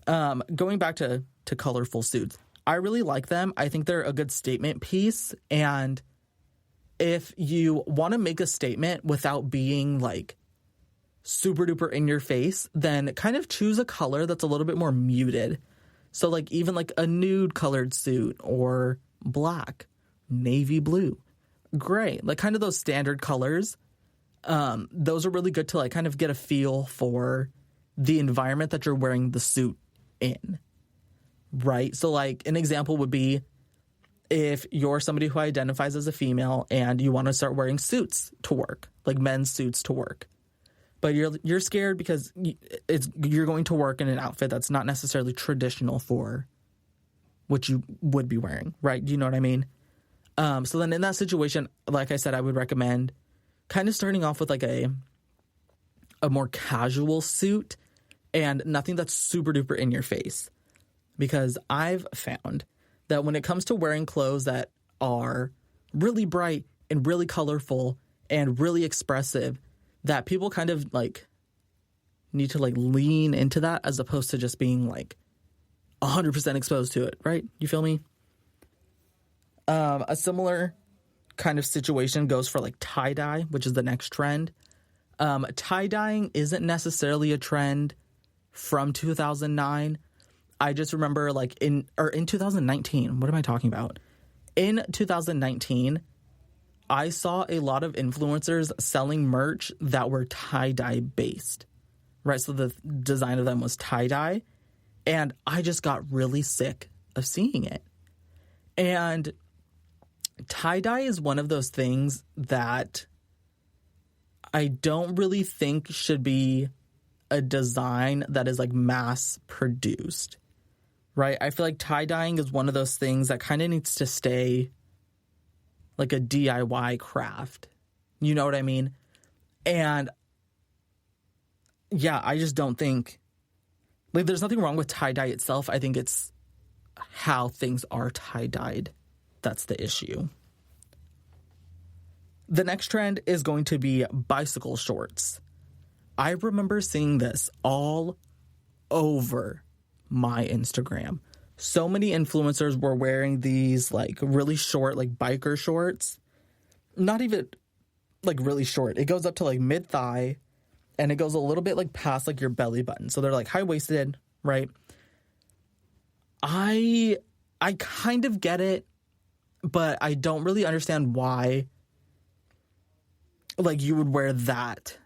Going back to colorful suits, I really like them. I think they're a good statement piece. And if you want to make a statement without being like super duper in your face, then kind of choose a color that's a little bit more muted. So like even like a nude colored suit or black, navy blue, gray, like kind of those standard colors. Those are really good to like kind of get a feel for the environment that you're wearing the suit in, right? So like an example would be if you're somebody who identifies as a female and you want to start wearing suits to work, like men's suits to work. But you're scared because you're going to work in an outfit that's not necessarily traditional for what you would be wearing, right? Do you know what I mean? So then in that situation, like I said, I would recommend kind of starting off with like a more casual suit and nothing that's super duper in your face. Because I've found that when it comes to wearing clothes that are really bright and really colorful and really expressive, that people kind of like need to like lean into that as opposed to just being like 100% exposed to it, right? You feel me? A similar kind of situation goes for like tie-dye, which is the next trend. Tie-dyeing isn't necessarily a trend from 2009. I just remember like in 2019, what am I talking about? In 2019, I saw a lot of influencers selling merch that were tie-dye based, right? So the design of them was tie-dye, and I just got really sick of seeing it. And tie-dye is one of those things that I don't really think should be a design that is like mass produced, right? I feel like tie-dyeing is one of those things that kind of needs to stay like a DIY craft. You know what I mean? And yeah, I just don't think like there's nothing wrong with tie-dye itself. I think it's how things are tie-dyed that's the issue. The next trend is going to be bicycle shorts. I remember seeing this all over my Instagram. so many influencers were wearing these like really short, like biker shorts. Not even like really short. It goes up to like mid-thigh and it goes a little bit like past like your belly button. So they're like high-waisted, right? I kind of get it, but I don't really understand why like you would wear that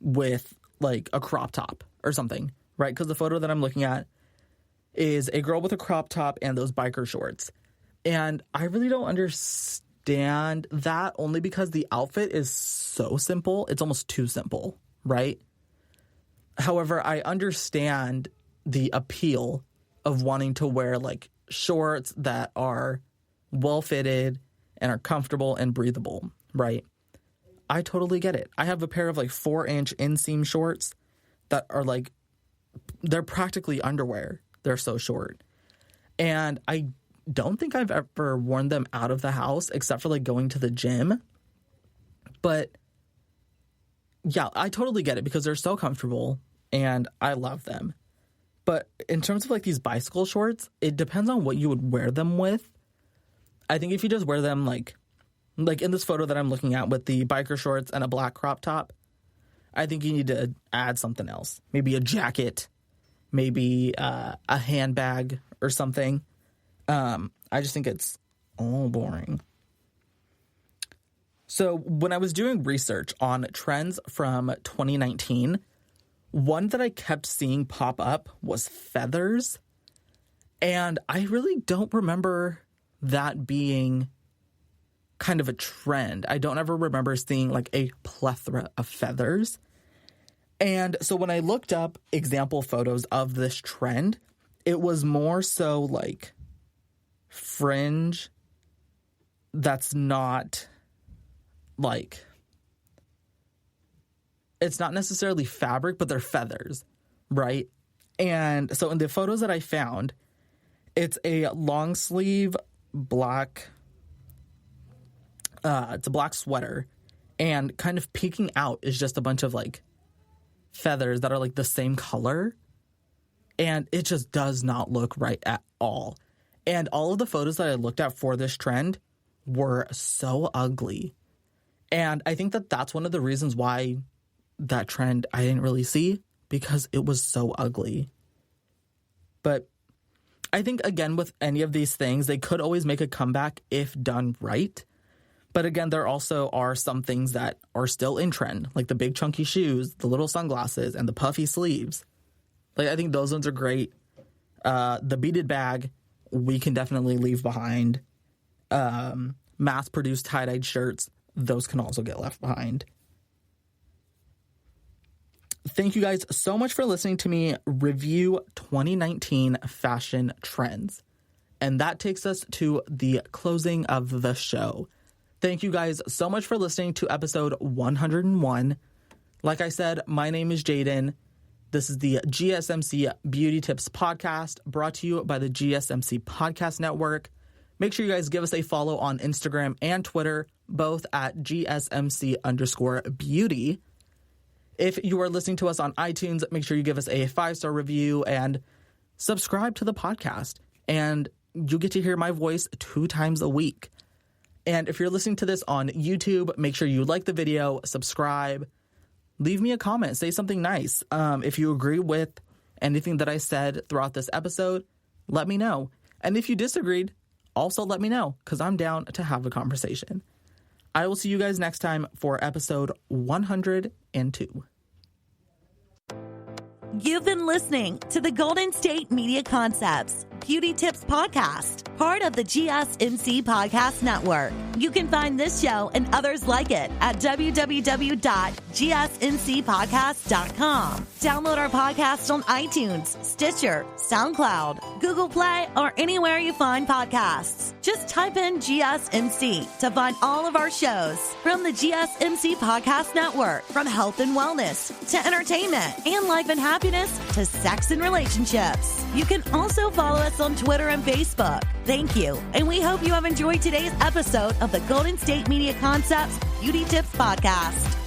with like a crop top or something, right? Because the photo that I'm looking at is a girl with a crop top and those biker shorts. And I really don't understand that, only because the outfit is so simple. It's almost too simple, right? However, I understand the appeal of wanting to wear like shorts that are well fitted and are comfortable and breathable, right? I totally get it. I have a pair of like 4-inch inseam shorts that are like, they're practically underwear. They're so short. And I don't think I've ever worn them out of the house except for like going to the gym. But yeah, I totally get it because they're so comfortable and I love them. But in terms of like these bicycle shorts, it depends on what you would wear them with. I think if you just wear them like in this photo that I'm looking at with the biker shorts and a black crop top, I think you need to add something else. Maybe a jacket, maybe a handbag or something. I just think it's all boring. So when I was doing research on trends from 2019, one that I kept seeing pop up was feathers. And I really don't remember that being kind of a trend. I don't ever remember seeing like a plethora of feathers. And so when I looked up example photos of this trend, it was more so like fringe that's not like, it's not necessarily fabric, but they're feathers, right? And so in the photos that I found, it's a long sleeve black, it's a black sweater, and kind of peeking out is just a bunch of like feathers that are like the same color, and it just does not look right at all. And all of the photos that I looked at for this trend were so ugly. And I think that that's one of the reasons why that trend I didn't really see, because it was so ugly. But I think, again, with any of these things, they could always make a comeback if done right. But again, there also are some things that are still in trend, like the big chunky shoes, the little sunglasses, and the puffy sleeves. Like, I think those ones are great. The beaded bag, we can definitely leave behind. Mass-produced tie-dyed shirts, those can also get left behind. Thank you guys so much for listening to me review 2019 fashion trends. And that takes us to the closing of the show. Thank you guys so much for listening to episode 101. Like I said, my name is Jaden. This is the GSMC Beauty Tips podcast, brought to you by the GSMC Podcast Network. Make sure you guys give us a follow on Instagram and Twitter, both at GSMC_beauty. If you are listening to us on iTunes, make sure you give us a 5-star review and subscribe to the podcast. And you get to hear my voice 2 times a week. And if you're listening to this on YouTube, make sure you like the video, subscribe, leave me a comment, say something nice. If you agree with anything that I said throughout this episode, let me know. And if you disagreed, also let me know, because I'm down to have a conversation. I will see you guys next time for episode 102. You've been listening to the Golden State Media Concepts Beauty Tips Podcast, part of the GSMC Podcast Network. You can find this show and others like it at www.gsmcpodcast.com. Download our podcast on iTunes, Stitcher, SoundCloud, Google Play, or anywhere you find podcasts. Just type in GSMC to find all of our shows from the GSMC Podcast Network, from health and wellness to entertainment and life and happiness to sex and relationships. You can also follow us on Twitter and Facebook. Thank you, and we hope you have enjoyed today's episode of the Golden State Media Concepts Beauty Tips Podcast.